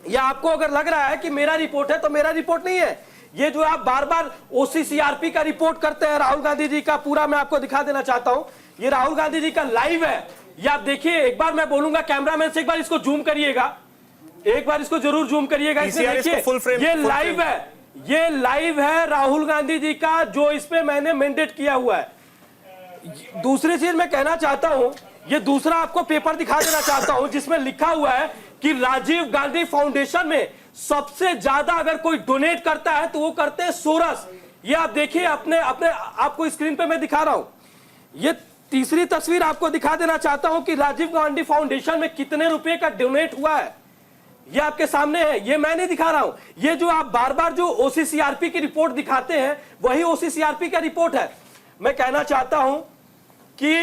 या आपको अगर लग रहा है कि मेरा रिपोर्ट है, तो मेरा रिपोर्ट नहीं है। ये जो आप बार बार OCCRP का रिपोर्ट करते हैं राहुल गांधी जी का, पूरा मैं आपको दिखा देना चाहता हूं। ये राहुल गांधी जी का लाइव है, ये आप देखिए। एक बार मैं बोलूंगा कैमरामैन से, एक बार इसको जूम करिएगा, एक बार इसको जरूर जूम करिएगा। ये लाइव है, ये लाइव है राहुल गांधी जी का, जो इस पे मैंने मैंडेट किया हुआ है। दूसरी चीज मैं कहना चाहता हूं, ये दूसरा आपको पेपर दिखा देना चाहता हूं, जिसमें लिखा हुआ है कि राजीव गांधी फाउंडेशन में सबसे ज्यादा अगर कोई डोनेट करता है तो वो करते हैं सोरस। ये आप देखिए, अपने अपने आपको स्क्रीन पे मैं दिखा रहा हूं। ये तीसरी तस्वीर आपको दिखा देना चाहता हूं कि राजीव गांधी फाउंडेशन में कितने रुपए का डोनेट हुआ है। ये आपके सामने है, ये मैं नहीं दिखा रहा हूं। ये जो आप बार बार जो ओसीसीआरपी की रिपोर्ट दिखाते हैं वही ओसीसीआरपी का रिपोर्ट है। मैं कहना चाहता हूं कि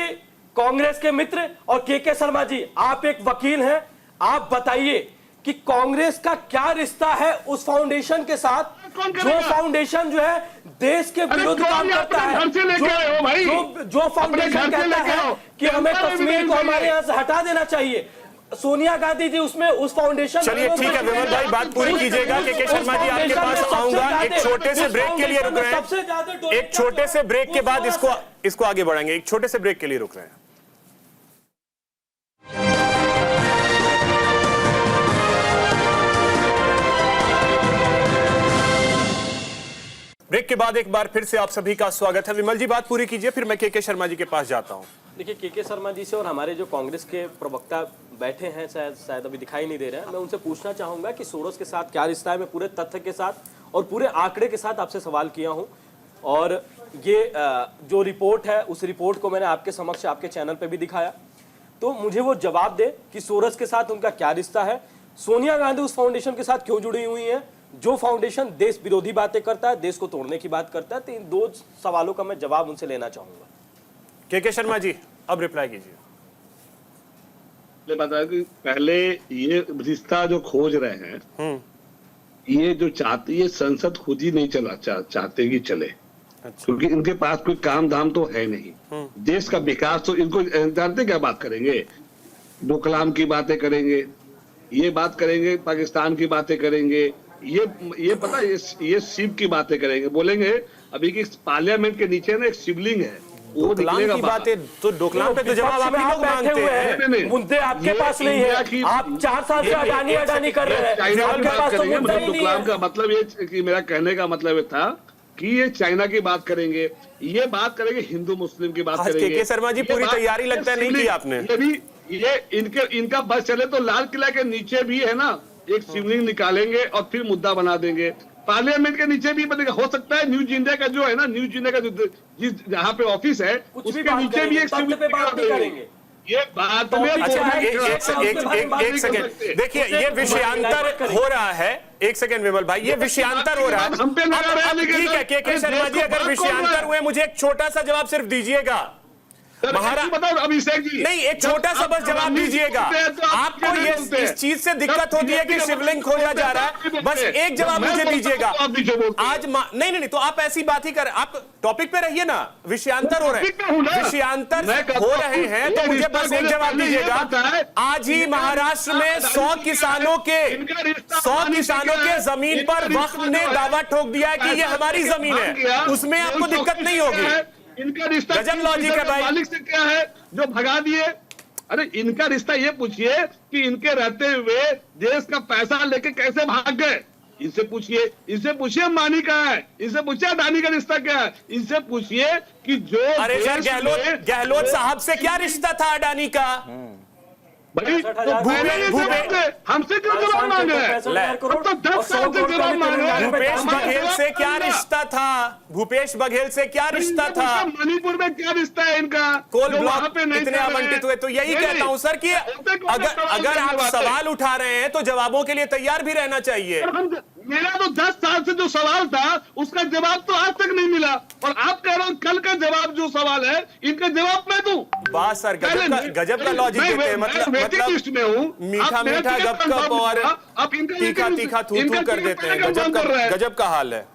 कांग्रेस के मित्र और के शर्मा जी, आप एक वकील हैं, आप बताइए कि कांग्रेस का क्या रिश्ता है उस फाउंडेशन के साथ, जो फाउंडेशन जो है देश के विरुद्ध काम करता है, जो फाउंडेशन कहता है कि हमें कश्मीर को हमारे यहां से हटा देना चाहिए। सोनिया गांधी जी उसमें उस फाउंडेशन। चलिए ठीक है विमल भाई, बात पूरी कीजिएगा। के शर्मा जी आपके पास आऊंगा, एक छोटे से ब्रेक के लिए रुक रहे हैं। एक छोटे से ब्रेक के बाद इसको आगे बढ़ाएंगे। एक छोटे से ब्रेक के लिए रुक रहे हैं। ब्रेक के बाद एक बार फिर से आप सभी का स्वागत है। विमल जी बात पूरी कीजिए, फिर मैं के शर्मा जी के पास जाता हूं। देखिए, के शर्मा जी से और हमारे जो कांग्रेस के प्रवक्ता बैठे हैं, शायद अभी दिखाई नहीं दे रहे हैं, मैं उनसे पूछना चाहूंगा कि सोरोस के साथ क्या रिश्ता है। मैं पूरे तथ्य के साथ और पूरे आंकड़े के साथ आपसे सवाल किया हूं, और ये जो रिपोर्ट है उस रिपोर्ट को मैंने आपके समक्ष आपके चैनल पर भी दिखाया। तो मुझे वो जवाब दे कि सोरोस के साथ उनका क्या रिश्ता है, सोनिया गांधी उस फाउंडेशन के साथ क्यों जुड़ी हुई है, जो फाउंडेशन देश विरोधी बातें करता है, देश को तोड़ने की बात करता है। तो इन दो सवालों का मैं जवाब उनसे लेना चाहूंगा। के शर्मा जी अब रिप्लाई कीजिए। बताया कि पहले ये रिश्ता जो खोज रहे हैं, ये जो चाहते, ये संसद खुद ही नहीं चाहते कि चले। अच्छा। क्योंकि इनके पास कोई काम धाम तो है नहीं। देश का विकास तो इनको जानते क्या बात करेंगे, डोकलाम की बातें करेंगे, ये बात करेंगे, पाकिस्तान की बातें करेंगे, ये पता ये शिव की बातें करेंगे, बोलेंगे अभी कि पार्लियामेंट के नीचे ना एक शिवलिंग है, वो निकलेगा। की बातें तो डोकलाम पे तो जवाब आप ही लोग मांगते हैं। मुद्दे आपके पास नहीं है, आप 4 साल से अडानी कर रहे हैं। आपके पास तो मुद्दा ही नहीं है। डोकलाम का मतलब ये कि मेरा कहने का मतलब था कि ये चाइना की बात करेंगे, ये बात करेंगे हिंदू मुस्लिम की बात करेंगे। के शर्मा जी पूरी तैयारी लगता है नहीं की आपने। ये भी इनका बस चले तो लाल किला के नीचे भी है ना एक शिवलिंग निकालेंगे और फिर मुद्दा बना देंगे। पार्लियामेंट के नीचे भी बनेगा, हो सकता है न्यूज इंडिया का जो है ना, न्यूज इंडिया का जो जहाँ पे ऑफिस है उसके नीचे भी एक शिवलिंग करेंगे। ये बात में एक सेकेंड देखिए, ये विषयांतर हो रहा है। एक सेकेंड विमल भाई, ये विषयांतर हो रहा है। हम पे लगा रहा है। ठीक है के शर्मा जी, अगर विषयांतर हुए मुझे एक छोटा सा जवाब सिर्फ दीजिएगा। महाराज बताओ अभिषेक जी, नहीं एक छोटा सा बस जवाब दीजिएगा। आपको ये इस चीज से दिक्कत होती है कि शिवलिंग खोजा जा रहा है, बस एक जवाब मुझे दीजिएगा। आज नहीं तो आप ऐसी बात ही कर, आप टॉपिक पे रहिए ना। विषयांतर हो रहे हैं, विषयांतर हो रहे हैं, तो मुझे बस एक जवाब दीजिएगा। आज ही महाराष्ट्र में 100 किसानों के जमीन पर वक्फ ने दावा ठोक दिया है कि ये हमारी जमीन है, उसमें आपको दिक्कत नहीं होगी। इनका रिश्ता गजब लॉजिक है भाई। मालिक से क्या है जो भगा दिए? अरे इनका रिश्ता ये पूछिए कि इनके रहते हुए देश का पैसा लेके कैसे भाग गए, इनसे पूछिए अंबानी कहाँ है, इनसे पूछिए अडानी का रिश्ता क्या है, इनसे पूछिए कि जो अरे यार गहलोत साहब से क्या रिश्ता था अडानी का? भाई हमसे क्यों जवाब मांग रहे हैं? तो 10 साल से जवाब मांग रहे हैं। भूपेश बघेल से क्या रिश्ता था? भूपेश बघेल से क्या रिश्ता था? मणिपुर में क्या रिश्ता है इनका? कोल ब्लॉक कितने आवंटित हुए? तो यही कहता हूं सर कि अगर आप सवाल उठा रहे हैं तो जवाबों के लिए तैयार भी रहना चाहिए। मेरा तो 10 साल से जो सवाल था उसका जवाब तो आज तक नहीं मिला, और आप कह रहे हो कल का जवाब जो सवाल है इनका जवाब मैं दूं। बात सर गजब का लॉजिक देते हैं। मतलब मीठा गप और तीखा थू कर देते हैं। गजब का हाल है।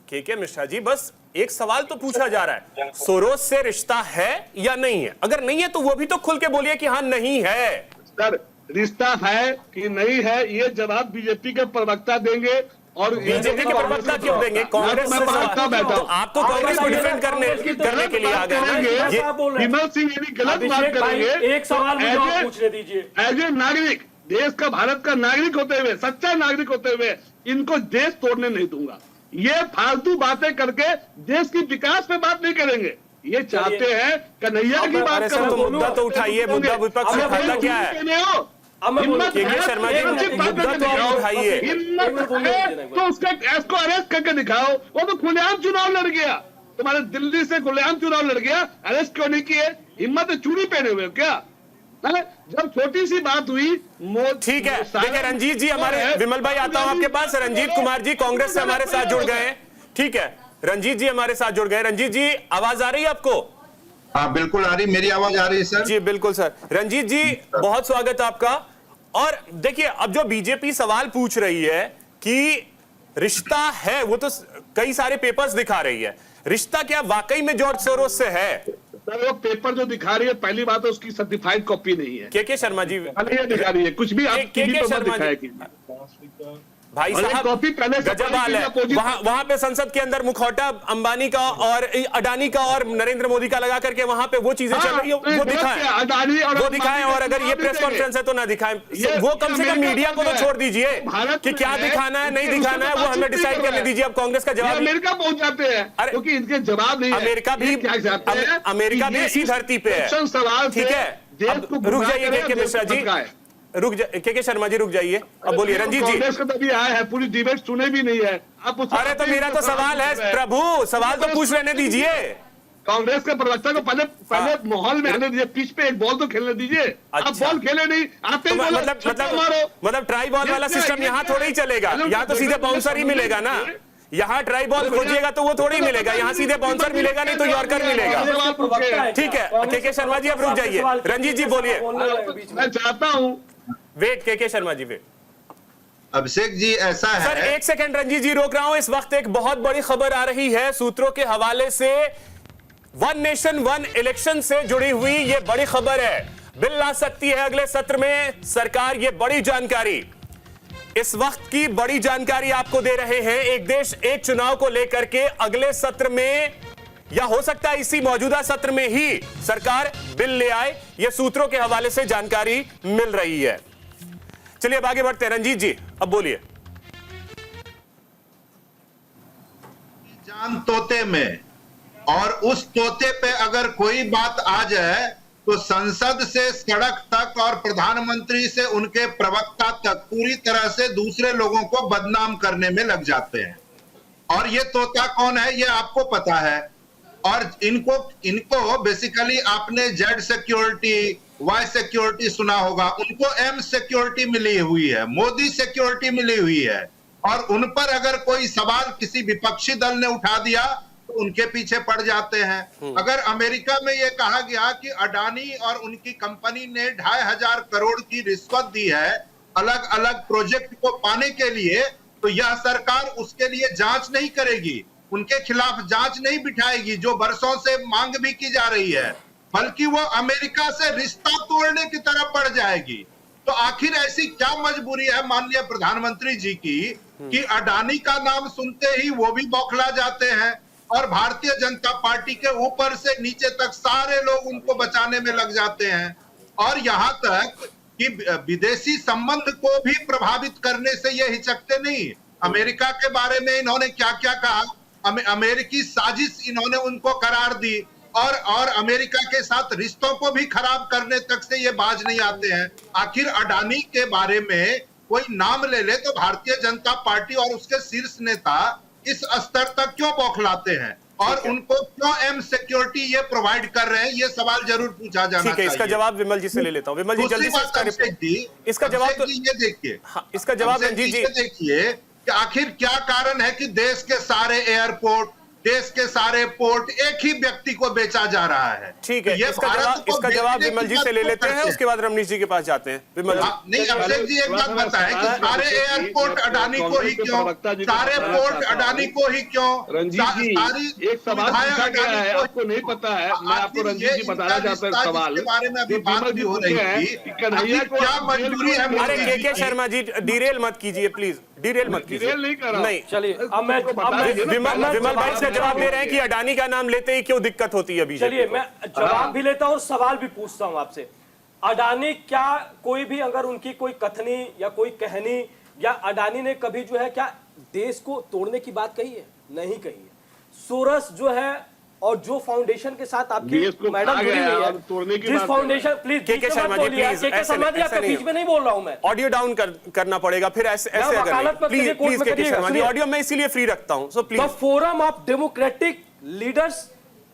के मिश्रा जी, बस एक सवाल तो पूछा जा रहा है, सोरोस से रिश्ता है या नहीं है? अगर नहीं है तो वो भी तो खुल के बोलिए कि हाँ नहीं है। सर रिश्ता है कि नहीं है ये जवाब बीजेपी के प्रवक्ता देंगे। और बीजेपी के प्रवक्ता क्यों देंगे? कांग्रेस में प्रवक्ता बैठा, तो आपको कांग्रेस को डिफेंड करने के लिए आ गए। विमल सिंह यदि गलत बात करेंगे, एक सवाल पूछने दीजिए। एज ए नागरिक, देश का, भारत का नागरिक होते हुए, सच्चा नागरिक होते हुए इनको देश तोड़ने नहीं दूंगा। ये फालतू बातें करके देश की विकास पे बात नहीं करेंगे। ये चाहते हैं कन्हैया की बात करो। मुद्दा तो उठाइए, मुद्दा विपक्ष में फायदा क्या है? अब मैं बोलूं, के शर्मा जी, मुद्दा तो आप उठाइए। हिम्मत है तो उसको अरेस्ट करके दिखाओ। वो तो खुलेआम चुनाव लड़ गया, तुम्हारे दिल्ली से खुलेआम चुनाव लड़ गया, अरेस्ट क्यों नहीं किए? हिम्मत चूड़ी पहने हुए हो क्या? जब छोटी सी बात हुई ठीक है, देखिए रंजीत जी, हमारे विमल भाई आता हूं आपके पास। रंजीत कुमार जी कांग्रेस से हमारे साथ जुड़ गए हैं। ठीक है, रंजीत जी हमारे साथ जुड़ गए। रंजीत जी, आवाज आ रही है आपको? हाँ बिल्कुल आ रही, मेरी आवाज आ रही है सर? जी बिल्कुल सर। रंजीत जी, बहुत स्वागत आपका। और देखिए, अब जो बीजेपी सवाल पूछ रही है कि रिश्ता है, वो तो कई सारे पेपर्स दिखा रही है, रिश्ता क्या वाकई में जॉर्ज सोरोस से है? सर वो पेपर जो दिखा रही है, पहली बात है उसकी सर्टिफाइड कॉपी नहीं है। के शर्मा जी दिखा रही है, कुछ भी आप टीवी पर मत दिखाएगी। भाई साहब, गजब हाल है। वहां पे संसद के अंदर मुखौटा अंबानी का और अडानी का और नरेंद्र मोदी का लगा करके वहां पे वो चीजें चल रही है, वो दिखाएं। और अगर ये प्रेस कॉन्फ्रेंस है तो ना दिखाएं, वो कम से कम मीडिया को तो छोड़ दीजिए कि क्या दिखाना है नहीं दिखाना है, वो हमें डिसाइड करने दीजिए। अब कांग्रेस का जवाब अमेरिका पहुंच जाते हैं, क्योंकि इनके जवाब नहीं है। अमेरिका भी इसी धरती पे है। सवाल, ठीक है, रुक जाइए के मिश्रा जी, के शर्मा जी रुक जाइए। अब बोलिए रंजीत जी। कांग्रेस का तो अभी आया है, पूरी डिबेट सुने भी नहीं है आप। अरे तो मेरा तो सवाल है प्रभु, सवाल तो पूछ लेने दीजिए। कांग्रेस के प्रवक्ता को पहले माहौल में आने दीजिए, पिच पे एक बॉल तो खेलने दीजिए। आप बॉल खेले नहीं आते, मतलब ट्राई बॉल वाला सिस्टम यहाँ थोड़ा ही चलेगा। यहाँ तो सीधे बाउंसर ही मिलेगा ना। यहाँ ट्राई बॉल खोजिएगा तो वो थोड़ा ही मिलेगा, यहाँ सीधे बाउंसर मिलेगा, नहीं तो यॉर्कर मिलेगा। ठीक है, के शर्मा जी अब रुक जाइए। रंजीत जी बोलिए। मैं चाहता हूँ वेट, के शर्मा जी वेट। अभिषेक जी ऐसा है सर, एक सेकंड रंजीत जी रोक रहा हूं। इस वक्त एक बहुत बड़ी खबर आ रही है सूत्रों के हवाले से, वन नेशन वन इलेक्शन से जुड़ी हुई ये बड़ी खबर है। बिल ला सकती है अगले सत्र में सरकार, ये बड़ी जानकारी, इस वक्त की बड़ी जानकारी आपको दे रहे हैं। एक देश एक चुनाव को लेकर के अगले सत्र में, या हो सकता है इसी मौजूदा सत्र में ही सरकार बिल ले आए, यह सूत्रों के हवाले से जानकारी मिल रही है। चलिए अब आगे बढ़ते हैं। रंजीत जी अब बोलिए। जान तोते में, और उस तोते पे अगर कोई बात आ जाए तो संसद से सड़क तक और प्रधानमंत्री से उनके प्रवक्ता तक पूरी तरह से दूसरे लोगों को बदनाम करने में लग जाते हैं। और ये तोता कौन है ये आपको पता है। और इनको बेसिकली आपने जेड सिक्योरिटी, वाई सिक्योरिटी सुना होगा, उनको एम सिक्योरिटी मिली हुई है, मोदी सिक्योरिटी मिली हुई है। और उन पर अगर कोई सवाल किसी विपक्षी दल ने उठा दिया तो उनके पीछे पड़ जाते हैं। अगर अमेरिका में यह कहा गया कि अडानी और उनकी कंपनी ने 2500 करोड़ की रिश्वत दी है अलग अलग प्रोजेक्ट को पाने के लिए, तो यह सरकार उसके लिए जांच नहीं करेगी, उनके खिलाफ जांच नहीं बिठाएगी जो वर्षों से मांग भी की जा रही है, बल्कि वो अमेरिका से रिश्ता तोड़ने की तरफ बढ़ जाएगी। तो आखिर ऐसी क्या मजबूरी है माननीय प्रधानमंत्री जी की कि अडानी का नाम सुनते ही वो भी बौखला जाते हैं और भारतीय जनता पार्टी के ऊपर से नीचे तक सारे लोग उनको बचाने में लग जाते हैं। और यहाँ तक कि विदेशी संबंध को भी प्रभावित करने से ये हिचकते नहीं। अमेरिका के बारे में इन्होंने क्या क्या कहा, अमेरिकी साजिश इन्होंने उनको करार दी, और अमेरिका के साथ रिश्तों को भी खराब करने तक से ये बाज नहीं आते हैं। आखिर अडानी के बारे में कोई नाम ले ले तो भारतीय जनता पार्टी और उसके शीर्ष नेता इस स्तर तक क्यों बौखलाते हैं और उनको क्यों एम सिक्योरिटी ये प्रोवाइड कर रहे हैं, ये सवाल जरूर पूछा जाना चाहिए। इसका जवाब विमल जी से ले लेता हूं। विमल जी जल्दी से इसका जवाब तो ये देखिए। इसका जवाब रंजीत जी देखिए कि आखिर क्या कारण है कि देश के सारे एयरपोर्ट, देश के सारे पोर्ट एक ही व्यक्ति को बेचा जा रहा है। ठीक है, इसका जवाब विमल जी से ले लेते हैं, उसके बाद रमनीश जी के पास जाते हैं। विमल जी नहीं, अभिषेक जी एक बात बताएं कि सारे एयरपोर्ट अडानी को ही क्यों, सारे पोर्ट अडानी को ही क्यों? रंजीत जी एक सवाल पूछा गया है, आपको नहीं पता है, मैं आपको रंजीत जी बताना चाहता हूँ सवाल के बारे में अभी बात भी हो रही है, कन्हैया को क्या मजबूरी है? अरे के शर्मा जी डिरेल मत कीजिए प्लीज, डिरेल मत कीजिए। नहीं कर रहा। नहीं चलिए अब मैं विमल भाई इसका जवाब दे रहे हैं कि अडानी का नाम लेते ही क्यों दिक्कत होती है बीजेपी को। चलिए मैं जवाब भी लेता हूं और सवाल भी पूछता हूं आपसे। अडानी क्या कोई भी अगर उनकी कोई कथनी या कोई कहनी या अडानी ने कभी जो है क्या देश को तोड़ने की बात कही है? नहीं कही है। सोरस जो है और जो फाउंडेशन के साथ आपकी देश को मैडम खा जुड़ी गया हुई और तोड़ने है, की जिस बात कर फाउंडेशन, प्लीज के शर्मा जी, प्लीज के शर्मा जी, आपके बीच में नहीं बोल रहा हूं मैं। ऑडियो डाउन करना पड़ेगा, फिर ऐसे मैं अगर वकालत नहीं। मत प्लीज करिए, कोर्ट प्लीज में के करिएगा, शर्मा जी, सुनिए। ऑडियो मैं इसीलिए फ्री रखता हूं, so the please. Forum of democratic leaders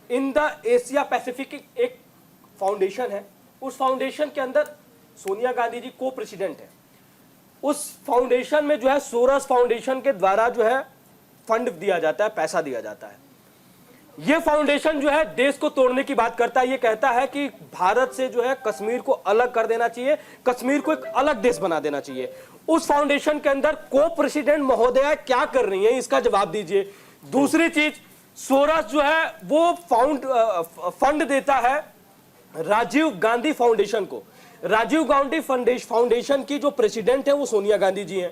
in the Asia Pacific एक फाउंडेशन है। उस फाउंडेशन के अंदर सोनिया गांधी जी को प्रेसिडेंट है। उस फाउंडेशन में जो है सोरस फाउंडेशन के द्वारा जो है फंड दिया जाता है, पैसा दिया जाता है। यह फाउंडेशन जो है देश को तोड़ने की बात करता है। यह कहता है कि भारत से जो है कश्मीर को अलग कर देना चाहिए, कश्मीर को एक अलग देश बना देना चाहिए। उस फाउंडेशन के अंदर को प्रेसिडेंट महोदया क्या कर रही है, इसका जवाब दीजिए। दूसरी चीज, सोरस जो है वो फंड देता है राजीव गांधी फाउंडेशन को। राजीव गांधी फाउंडेशन की जो प्रेसिडेंट है वो सोनिया गांधी जी हैं।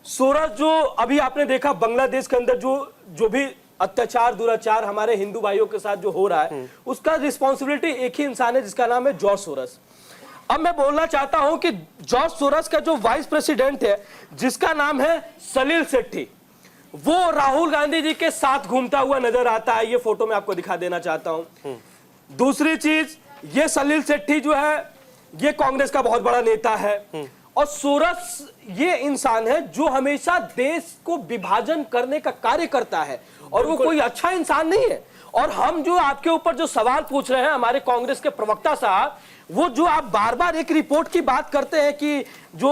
सोरस जो अभी आपने देखा बांग्लादेश के अंदर जो भी अत्याचार दुराचार हमारे हिंदू भाइयों के साथ जो हो रहा है, उसका रिस्पॉन्सिबिलिटी एक ही इंसान है जिसका नाम है जॉर्ज सोरस। अब मैं बोलना चाहता हूं कि जॉर्ज सोरस का जो वाइस प्रेसिडेंट है जिसका नाम है सलील सेट्टी, वो राहुल गांधी जी के साथ घूमता हुआ नजर आता है। ये फोटो मैं आपको दिखा देना चाहता हूं। दूसरी चीज, ये सलील सेट्टी जो है ये कांग्रेस का बहुत बड़ा नेता है। और सोरस ये इंसान है जो हमेशा देश को विभाजन करने का कार्य करता है और वो कोई अच्छा इंसान नहीं है। और हम जो आपके ऊपर जो सवाल पूछ रहे हैं हमारे कांग्रेस के प्रवक्ता साहब, वो जो आप बार बार एक रिपोर्ट की बात करते हैं कि जो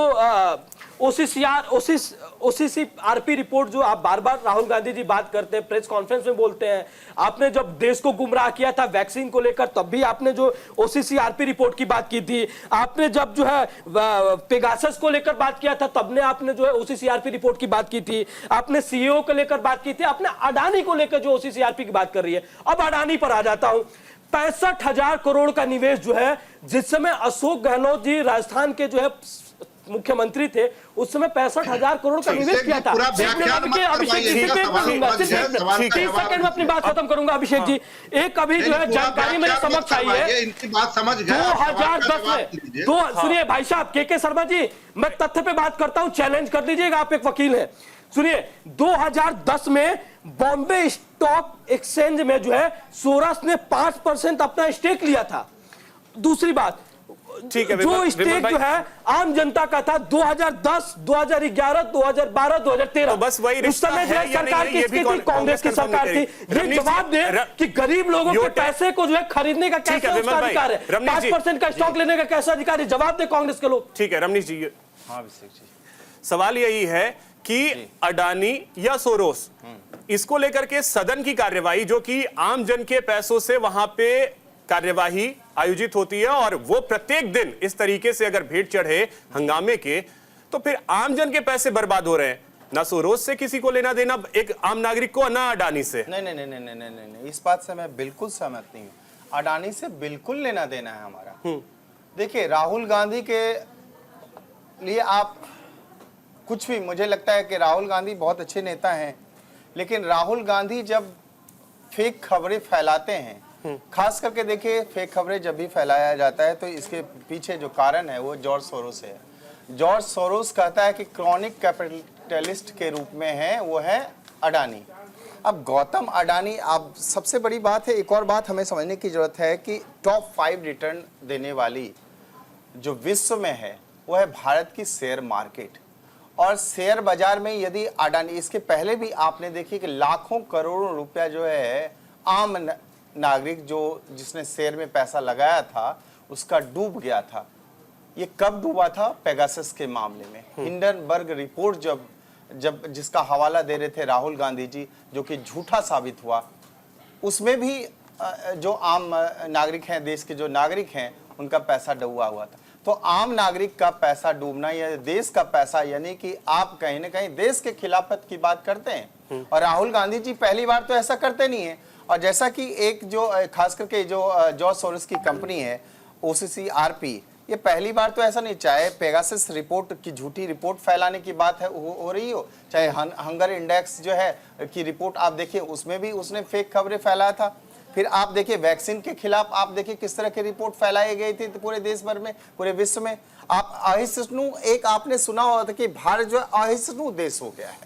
ओसीसीआरपी रिपोर्ट जो आप बार बार राहुल गांधी जी बात करते हैं, प्रेस कॉन्फ्रेंस में बोलते हैं। आपने जब देश को गुमराह किया था वैक्सीन को लेकर, तब भी आपने जो ओसीसीआरपी रिपोर्ट की बात की थी। आपने जब जो है पेगासस को लेकर बात किया था, तब ने आपने जो है ओसीसीआरपी रिपोर्ट की बात की थी। आपने सीईओ को लेकर बात की थी। आपने अडानी को लेकर जो ओसीसीआरपी की बात कर रही है। अब अडानी पर आ जाता हूं। 65,000 करोड़ का निवेश जो है, जिस समय अशोक गहलोत जी राजस्थान के जो है मुख्यमंत्री थे, उस समय 65,000 करोड़ का निवेश किया था। अभिषेक जी 30 सेकंड में अपनी बात खत्म करूंगा। अभिषेक जी, एक अभी जो है जानकारी मेरे समक्ष आई है, इनकी बात समझ गए। 2010 में सुनिए भाई साहब, के शर्मा जी, मैं तथ्य पे बात करता हूं, चैलेंज कर दीजिएगा, आप एक वकील हैं। सुनिए, 2010 में बॉम्बे स्टॉक एक्सचेंज में जो है सोरस ने 5% अपना स्टेक लिया था। दूसरी बात, ठीक है, जो स्टेक जो है आम जनता का था 2010, 2011, 2012, 2013। तो बस वही उस समय जो है सरकार किसकी थी? कांग्रेस की सरकार थी। ये जवाब दे कि गरीब लोगों के पैसे को जो है खरीदने का कैसा अधिकार है, 5% का स्टॉक लेने का कैसा अधिकार है? जवाब दे कांग्रेस के लोग। ठीक है रमनीश जी, हाँ अभिषेक जी, सवाल यही है कि अडानी या सोरोस, इसको लेकर के सदन की कार्यवाही जो कि आम जन के पैसों से वहां पे कार्यवाही आयोजित होती है, और वो प्रत्येक दिन इस तरीके से अगर भेंट चढ़े हंगामे के, तो फिर आम जन के पैसे बर्बाद हो रहे हैं। ना सोरोस से किसी को लेना देना एक आम नागरिक को, ना अडानी से। नहीं नहीं नहीं नहीं नहीं नहीं नहीं, इस बात से मैं बिल्कुल सहमत नहीं हूँ। अडानी से बिल्कुल लेना देना है हमारा। देखिए, राहुल गांधी के लिए आप कुछ भी, मुझे लगता है कि राहुल गांधी बहुत अच्छे नेता हैं, लेकिन राहुल गांधी जब फेक खबरें फैलाते हैं, खास करके देखिए फेक खबरें जब भी फैलाया जाता है तो इसके पीछे जो कारण है वो जॉर्ज सोरोस है। जॉर्ज सोरोस कहता है कि क्रॉनिक कैपिटलिस्ट के रूप में है वो है अडानी। अब गौतम अडानी, अब सबसे बड़ी बात है, एक और बात हमें समझने की जरूरत है कि टॉप 5 रिटर्न देने वाली जो विश्व में है वो है भारत की शेयर मार्केट। और शेयर बाजार में यदि अडानी, इसके पहले भी आपने देखी कि लाखों करोड़ों रुपया जो है आम नागरिक जिसने शेयर में पैसा लगाया था उसका डूब गया था। ये कब डूबा था? पेगासस के मामले में। हिंडनबर्ग रिपोर्ट जब जिसका हवाला दे रहे थे राहुल गांधी जी, जो कि झूठा साबित हुआ, उसमें भी जो आम नागरिक हैं, देश के जो नागरिक हैं, उनका पैसा डूबा हुआ था। तो आम नागरिक का पैसा डूबना या देश का पैसा, यानी कि आप कहीं ना कहीं देश के खिलाफत की बात करते हैं। और राहुल गांधी जी पहली बार तो ऐसा करते नहीं है। और जैसा कि एक जो खास करके जो जॉर्ज सोरोस की कंपनी है ओसीसीआरपी, ये पहली बार तो ऐसा नहीं, चाहे पेगासस रिपोर्ट की झूठी रिपोर्ट फैलाने की बात है हो रही हो, चाहे हंगर इंडेक्स जो है की रिपोर्ट आप देखिए, उसमें भी उसने फेक खबरें फैलाया था। फिर आप देखिए वैक्सीन के खिलाफ आप देखिए किस तरह की रिपोर्ट फैलाई गई थी पूरे देश भर में, पूरे विश्व में। आप अहिष्णु, एक आपने सुना होगा था कि भारत जो है अहिष्णु देश हो गया है,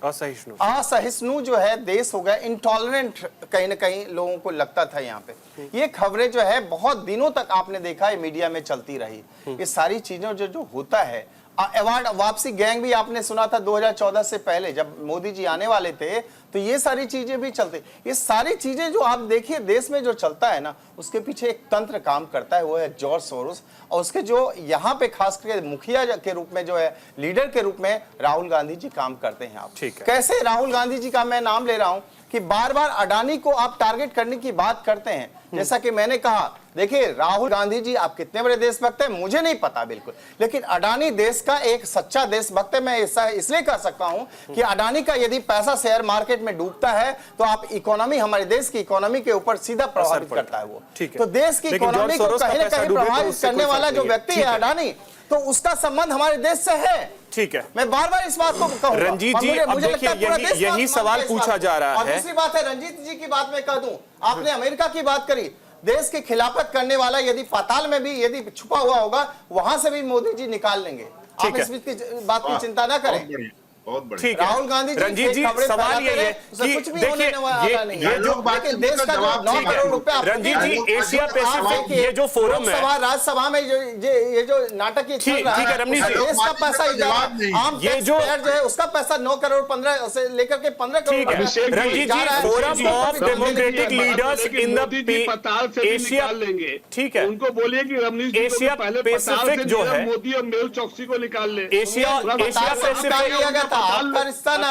असहिष्णु जो है देश हो गया, इंटॉलरेंट कहीं ना कहीं लोगों को लगता था यहाँ पे। ये खबरें जो है बहुत दिनों तक आपने देखा है मीडिया में चलती रही। ये सारी चीजें जो होता है, अवार्ड वापसी गैंग भी आपने सुना था 2014 से पहले जब मोदी जी आने वाले थे, तो ये सारी चीजें भी चलती। ये सारी चीजें जो आप देखिए देश में जो चलता है ना, उसके पीछे एक तंत्र काम करता है, वो है जॉर्ज सोरोस। और उसके जो यहाँ पे खास करके मुखिया के रूप में जो है, लीडर के रूप में राहुल गांधी जी काम करते हैं। आप कैसे राहुल गांधी जी का मैं नाम ले रहा हूं कि बार बार अडानी को आप टारगेट करने की बात करते हैं। जैसा कि मैंने कहा, देखिए राहुल गांधी जी आप कितने बड़े देशभक्त हैं मुझे नहीं पता बिल्कुल, लेकिन अडानी देश का एक सच्चा देशभक्त है। मैं ऐसा इसलिए कह सकता हूं कि अडानी का यदि पैसा शेयर मार्केट में डूबता है तो आप इकोनॉमी, हमारे देश की इकोनॉमी के ऊपर सीधा प्रभावित करता है वो। तो देश की इकोनॉमी को कहीं ना कहीं प्रभावित करने वाला जो व्यक्ति है अडानी, तो उसका संबंध हमारे देश से है। ठीक है, मैं बार बार इस बात को कहूंगा। रंजीत जी, अब देखिए यही सवाल पूछा जा रहा है। दूसरी बात है, रंजीत जी की बात मैं कह दूं, आपने अमेरिका की बात करी, देश की खिलाफत करने वाला यदि पाताल में भी यदि छुपा हुआ होगा, वहां से भी मोदी जी निकाल लेंगे। आप इस बात की चिंता ना करें। ठीक है राहुल गांधी जी, रंजीत जी, सवाल ये है कि देखिए ये जो देश का 9 करोड़ रुपया, रंजीत जी एशिया पैसिफिक ये जो फोरम है, राज्यसभा में ये जो नाटक चल रहा है, रमनीत जी, देश का पैसा आम ये जो है उसका पैसा 9 करोड़ 15 से लेकर के 15 crore. Ranjit ji, forum of democratic leaders in the Asia, ठीक है, उनको बोलिए कि रमनीत जी एशिया पैसिफिक जो है, मोदी और मेहुल चौकसी को निकाल ले। एशिया पैसिफिक आपका रिश्ता ना,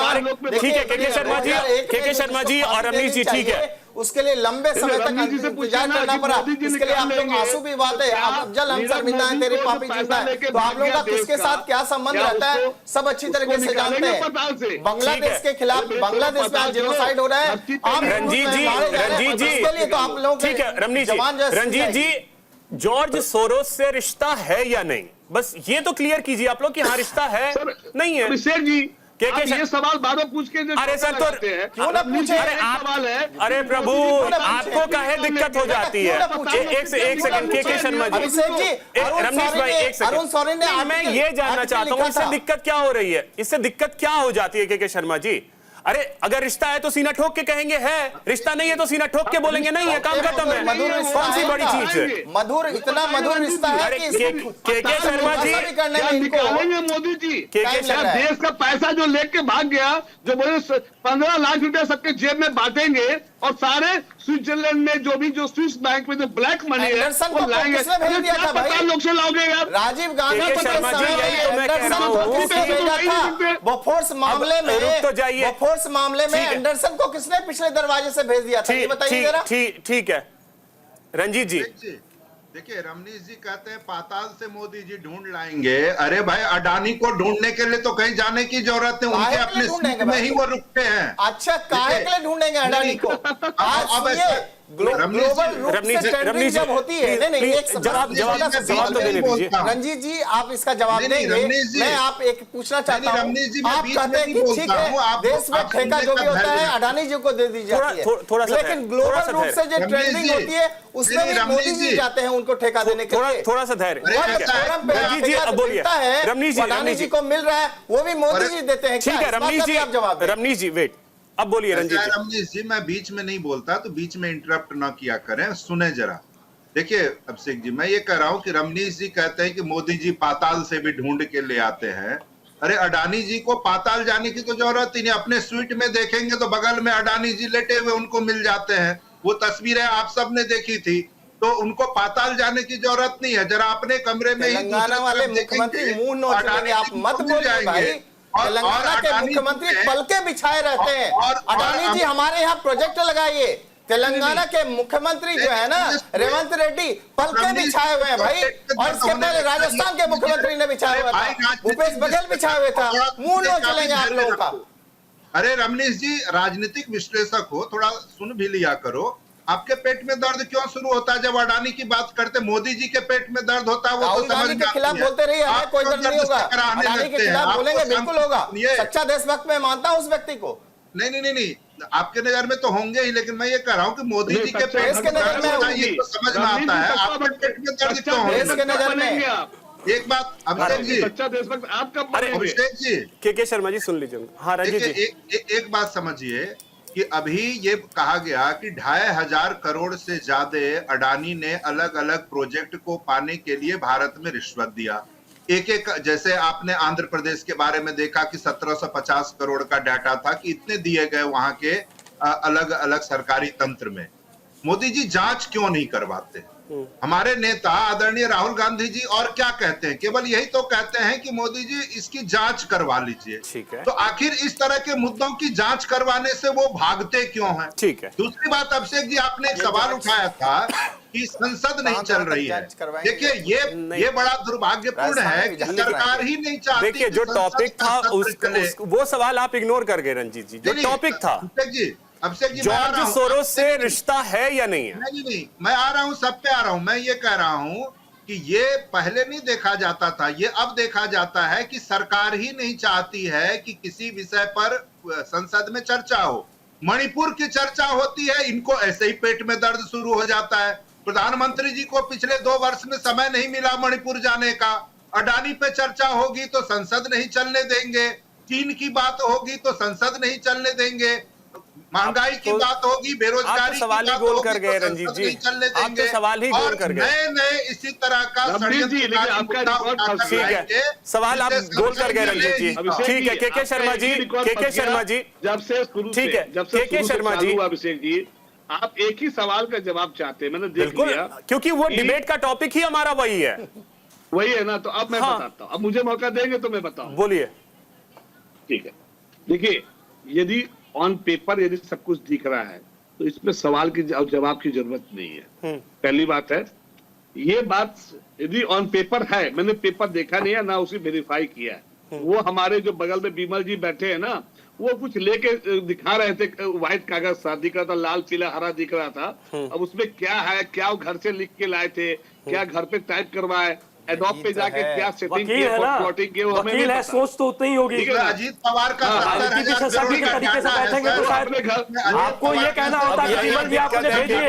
ठीक है, के शर्मा जी और रमनीत जी, ठीक है, उसके लिए लंबे समय तक इंतजार करना पड़ा। इसके लिए आप लोग आंसू भी बात है, अफजल हम शर्मिंदा है, तेरे पापी जिंदा है। तो आप लोगों का किसके साथ क्या संबंध रहता है सब अच्छी तरीके से जानते हैं। बांग्लादेश के खिलाफ, बांग्लादेश में आज जेनोसाइड हो रहा है। आप रंजीत जी, इसके लिए तो आप लोग, ठीक है रंजीत जी, जॉर्ज सोरोस से रिश्ता है या नहीं, बस ये तो क्लियर कीजिए आप लोग कि हाँ रिश्ता है नहीं है। अभिषेक जी, ये सवाल बार पूछ के अरे सर, तो क्यों ना पूछे? सवाल है, अरे प्रभु, आपको काहे दिक्कत हो जाती है? एक सेकंड, के शर्मा जी, रमनीश भाई, एक सेकंड, मैं ये जानना चाहता हूँ इससे दिक्कत क्या हो रही है, इससे दिक्कत क्या हो जाती है के शर्मा जी? अरे अगर रिश्ता है तो सीना ठोक के कहेंगे है, रिश्ता नहीं है तो सीना ठोक के बोलेंगे नहीं है, काम खत्म है। कौन सी बड़ी चीज है? मधुर, इतना मधुर रिश्ता है कि के शर्मा जी निकालेंगे मोदी जी। देश का पैसा जो लेके भाग गया, जो बोले 15 लाख रुपया सबके जेब में बांटेंगे और सारे स्विट्जरलैंड में जो स्विस बैंक में जो ब्लैक मनी है वो लाएंगे। लोग से लाओगे यार, राजीव गांधी बोफोर्स मामले में, बोफोर्स मामले में एंडरसन को किसने पिछले दरवाजे से भेज दिया था, ये बताइए जरा। ठीक है रंजीत जी, देखिए रमनीश जी कहते हैं पाताल से मोदी जी ढूंढ लाएंगे। अरे भाई, अडानी को ढूंढने के लिए तो कहीं जाने की जरूरत है, उनके अपने सीट में ही वो रुकते हैं। अच्छा, काहे के लिए ढूंढेंगे अडानी को? अब ऐसे ग्लोबल रूप से ट्रेंडिंग जब होती है, नहीं एक जवाब तो देने दीजिए रंजीत जी, आप इसका जवाब देंगे। मैं आप एक पूछना चाहता हूँ, आप कहते हैं कि ठीक है देश में ठेका जो भी होता है अडानी जी को दे दी जाती है, लेकिन ग्लोबल रूप से जो ट्रेंडिंग होती है उसमें भी मोदी जी जाते हैं उनको ठेका देने के लिए। थोड़ा सा धैर्य, रमनीश जी अब बोलिए, अडानी जी को मिल रहा है वो भी मोदी जी देते हैं। ठीक है रमनीश जी वेट, अब बोलिए रमनीश जी। मैं बीच में नहीं बोलता तो बीच में इंटरप्ट ना किया करें, सुने जरा। देखिए अभिषेक जी, मैं ये कह रहा हूँ कि रमनीश जी कहते हैं कि मोदी जी पाताल से भी ढूंढ के ले आते हैं। अरे अडानी जी को पाताल जाने की तो जरूरत ही नहीं, अपने स्वीट में देखेंगे तो बगल में अडानी जी लेटे हुए उनको मिल जाते हैं। वो तस्वीरें आप सबने देखी थी, तो उनको पाताल जाने की जरूरत नहीं है। जरा अपने कमरे में ही तेलंगाना वाले मुख्यमंत्री मुंह नोच लेंगे, आप मत बोलिए भाई। तेलंगाना के मुख्यमंत्री पलके बिछाए रहते हैं। अडानी जी हमारे यहाँ प्रोजेक्ट लगाइए। तेलंगाना के मुख्यमंत्री जो है ना रेवंत रेड्डी, पलके बिछाए हुए हैं भाई। और इसके पहले राजस्थान के मुख्यमंत्री ने बिछाया हुआ था, भूपेश बघेल बिछाए हुए था। मुंह नोच लेंगे आप लोगों का। अरे रमनीश जी, राजनीतिक विश्लेषक हो, थोड़ा सुन भी लिया करो। आपके पेट में दर्द क्यों शुरू होता है जब अडानी की बात करते? मोदी जी के पेट में दर्द होता है वो तो समझ के खिलाफ बोलते रहिए, हमें कोई दर्द नहीं होगा। अडानी के खिलाफ बोलेंगे बिल्कुल होगा। सच्चा देशभक्त मैं मानता हूं उस व्यक्ति को। नहीं, आपके नजर में तो होंगे ही, लेकिन मैं ये कह रहा हूँ कि मोदी जी के पेट इसके में नजर दर्द में होना होगी। ये तो समझ में आता है, आपके पेट में दर्द क्यों होगा? इसके नजर में एक बात अभिषेक जी, सच्चा देशभक्त आप कब बनेंगे? अभिषेक जी के शर्मा जी सुन लीजिए। हाँ रंजीत जी, एक बात समझिए कि अभी ये कहा गया कि 2500 करोड़ से ज्यादा अडानी ने अलग अलग प्रोजेक्ट को पाने के लिए भारत में रिश्वत दिया। एक जैसे आपने आंध्र प्रदेश के बारे में देखा कि 1750 करोड़ का डाटा था कि इतने दिए गए वहां के अलग अलग सरकारी तंत्र में। मोदी जी जांच क्यों नहीं करवाते? हमारे नेता आदरणीय राहुल गांधी जी और क्या कहते हैं? केवल यही तो कहते हैं कि मोदी जी इसकी जांच करवा लीजिए। ठीक है। तो आखिर इस तरह के मुद्दों की जांच करवाने से वो भागते क्यों हैं? ठीक है। दूसरी बात अभिषेक जी, आपने एक सवाल उठाया था कि संसद नहीं चल रही है। देखिए ये बड़ा दुर्भाग्यपूर्ण है कि सरकार ही नहीं चाहती। देखिए जो टॉपिक था वो सवाल आप इग्नोर कर गए रंजीत जी। जो टॉपिक था अभिषेक जी, जॉर्ज सोरोस से रिश्ता है या नहीं है? नहीं, मैं आ रहा हूं, सब पे आ रहा हूं। मैं ये कह रहा हूं कि ये पहले नहीं देखा जाता था, ये अब देखा जाता है कि सरकार ही नहीं चाहती है कि किसी विषय पर संसद में चर्चा हो। मणिपुर की चर्चा होती है, इनको ऐसे ही पेट में दर्द शुरू हो जाता है। प्रधानमंत्री जी को पिछले 2 वर्ष में समय नहीं मिला मणिपुर जाने का। अडानी पे चर्चा होगी तो संसद नहीं चलने देंगे, चीन की बात होगी तो संसद नहीं चलने देंगे, महंगाई की बात होगी, बेरोजगारी की सवाल ही बात गोल होगी कर गए तो रंजीत संसद जी। नहीं चलने आप देंगे। तो सवाल ही गोल कर गए। नए इसी तरह का रमनीत जी, लेकिन आपका रिकॉर्ड ठीक है, सवाल आप गोल कर गए रंजीत जी। ठीक है, के शर्मा जी, के शर्मा जी, जब से शुरू ठीक है, जब से के शर्मा जी, अभिषेक जी आप एक ही सवाल का जवाब चाहते हैं, मैंने देख बिल्कुल, लिया, क्योंकि वो डिबेट का टॉपिक ही हमारा वही है। वही है ना। तो अब मैं बताता हूँ, अब मुझे मौका देंगे तो मैं बताऊं। बोलिए। ठीक है, देखिए यदि ऑन पेपर यदि सब कुछ दिख रहा है तो इसमें सवाल की जवाब की जरूरत नहीं है। पहली बात है, ये बात यदि ऑन पेपर है, मैंने पेपर देखा नहीं है ना उसे वेरीफाई किया है। वो हमारे जो बगल में बिमल जी बैठे हैं ना, वो कुछ लेके दिखा रहे थे, व्हाइट कागज सा दिख रहा था, लाल पीला हरा दिख रहा था। अब उसमें क्या है, क्या वो घर से लिख के लाए थे, क्या घर पे टाइप करवाए, एडोब पे जाके क्या सेटिंग की, प्लॉटिंग की, वो हमें नहीं पता। सोच तो उतनी ही होगी। अजीत पवार का 70,000 करोड़ का तरीके से बैठेंगे तो शायद आपको ये कहना होता है कि बिमल जी आपने भेजी है,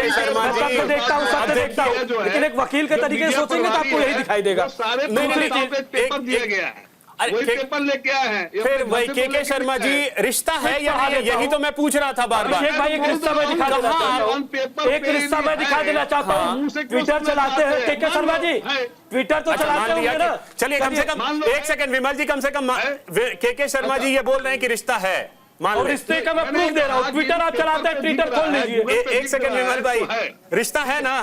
मैं देखता हूँ, सब देखता हूँ, लेकिन एक वकील के तरीके से सोचेंगे तो आपको यही दिखाई देगा। सारे पेपर दिया गया है, वही पेपर लेके आए हैं। फिर वही के शर्मा जी, रिश्ता है या नहीं, यही तो मैं पूछ रहा था बार बार। अभिषेक भाई एक रिश्ता मैं दिखा देना चाहता हूँ, एक रिश्ता मैं दिखा देना चाहता हूँ। ट्विटर चलाते हैं के शर्मा जी, ट्विटर तो चलाते होंगे ना। चलिए कम से कम एक सेकंड, विमल जी कम से कम के शर्मा जी ये बोल रहे हैं कि रिश्ता है, मान लो। रिश्ते का मैं प्रूफ दे रहा हूँ। ट्विटर आप चलाते हैं, ट्विटर खोल लीजिए। एक सेकंड विमल भाई, रिश्ता है ना?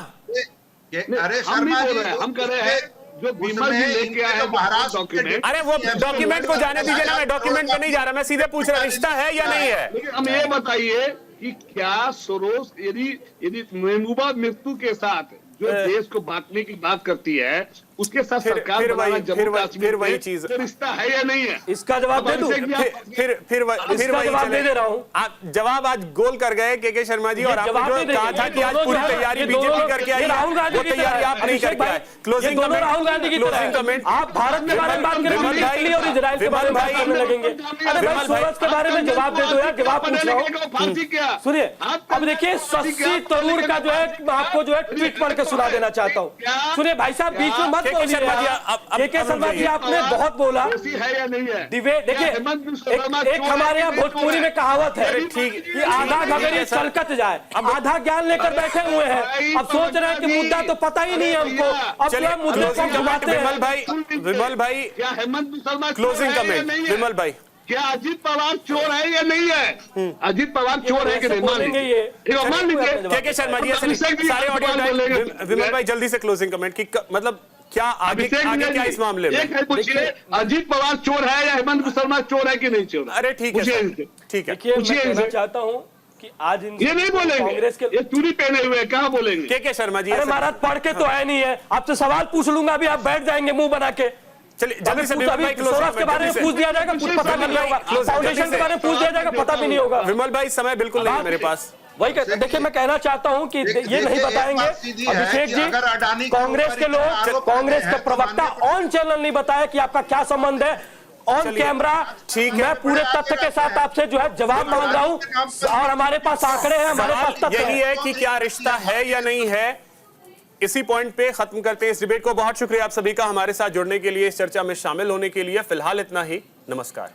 अरे हम शर्मा नहीं जी, बोल रहे हैं, हम कह रहे हैं जो बिमल जी लेके आए हैं महाराष्ट्र डॉक्यूमेंट। अरे वो डॉक्यूमेंट को जाने दीजिए ना, मैं डॉक्यूमेंट पे नहीं जा रहा, मैं सीधे पूछ रहा रिश्ता है या नहीं है। लेकिन हम ये बताइए कि क्या सोरोस यदि महबूबा मृत्यु के साथ जो देश को बांटने की बात करती है, उसके साथ सरकार बनाना जम्मू कश्मीर वही चीज, रिश्ता है या नहीं है? इसका जवाब दे दूं? फिर वही जवाब दे रहा हूँ। आप जवाब आज गोल कर गए के शर्मा जी, और आपने जो कहा था कि आज पूरी तैयारी बीजेपी करके आई, राहुल गांधी वो तैयारी आप नहीं करके आए। क्लोजिंग कमेंट, राहुल गांधी की क्लोजिंग कमेंट। आप भारत के बारे में बात करें और इजराइल के बारे में बात करने लगेंगे। अरे भाई सोरोस के बारे में जवाब दे दो यार, जवाब पूछ रहा हूँ। सुनिए, अब देखिए शशि तरूर का जो है, आपको जो है ट्वीट पढ़ के सुना देना चाहता हूँ। सुनिए भाई साहब, बीच में मत बोलिए। के शर्मा जी आपने बहुत बोला है या नहीं है? देखिए एक हमारे यहाँ भोजपुरी में कहावत है कि आधा घगरी चलकत जाए, आधा ज्ञान लेकर बैठे हुए हैं। अब सोच रहे हैं कि मुद्दा तो पता ही नहीं है हमको, अब जो मुद्दे को घुमाते हैं। विमल भाई, क्या हेमंत मुसलमान क्लोजिंग कमेंट, विमल भाई, क्या अजीत पवार चोर है या नहीं है? अजीत पवार चोर है कि नहीं? मान लीजिए के शर्मा जी सारे ऑडियो। विमल भाई जल्दी से क्लोजिंग कमेंट की, मतलब क्या आगे क्या इस मामले में? एक है पूछिए, अजीत पवार चोर है या हेमंत मुसलमान चोर है कि नहीं चोर? अरे ठीक है, ठीक है। देखिए मैं कहना चाहता हूँ कि आज ये नहीं बोलेंगे, कांग्रेस के ये चूड़ी पहने हुए कहाँ बोलेंगे? के शर्मा जी, अरे महाराज पढ़ के तो है नहीं है, आपसे सवाल पूछ लूंगा अभी, आप बैठ जाएंगे मुंह बना के। चलिए जल्दी से सोरोस के बारे में पूछ दिया जाएगा, कुछ पता भी नहीं होगा। फाउंडेशन के बारे में पूछ दिया जाएगा, पता भी नहीं होगा। विमल भाई समय बिल्कुल नहीं है मेरे पास। वही देखिए मैं कहना चाहता हूं कि ये नहीं बताएंगे अभिषेक जी, कांग्रेस के लोग, कांग्रेस के प्रवक्ता ऑन चैनल नहीं बताया कि आपका क्या संबंध है ऑन चलिए, कैमरा ठीक है। मैं पूरे तथ्य के साथ आपसे जो है जवाब मांग रहा हूं और हमारे पास आंकड़े हैं, हमारे पास सवाल तथ्य यही हैं। है कि क्या रिश्ता है या नहीं है। इसी पॉइंट पे खत्म करते हैं इस डिबेट को। बहुत शुक्रिया आप सभी का हमारे साथ जुड़ने के लिए, इस चर्चा में शामिल होने के लिए। फिलहाल इतना ही, नमस्कार।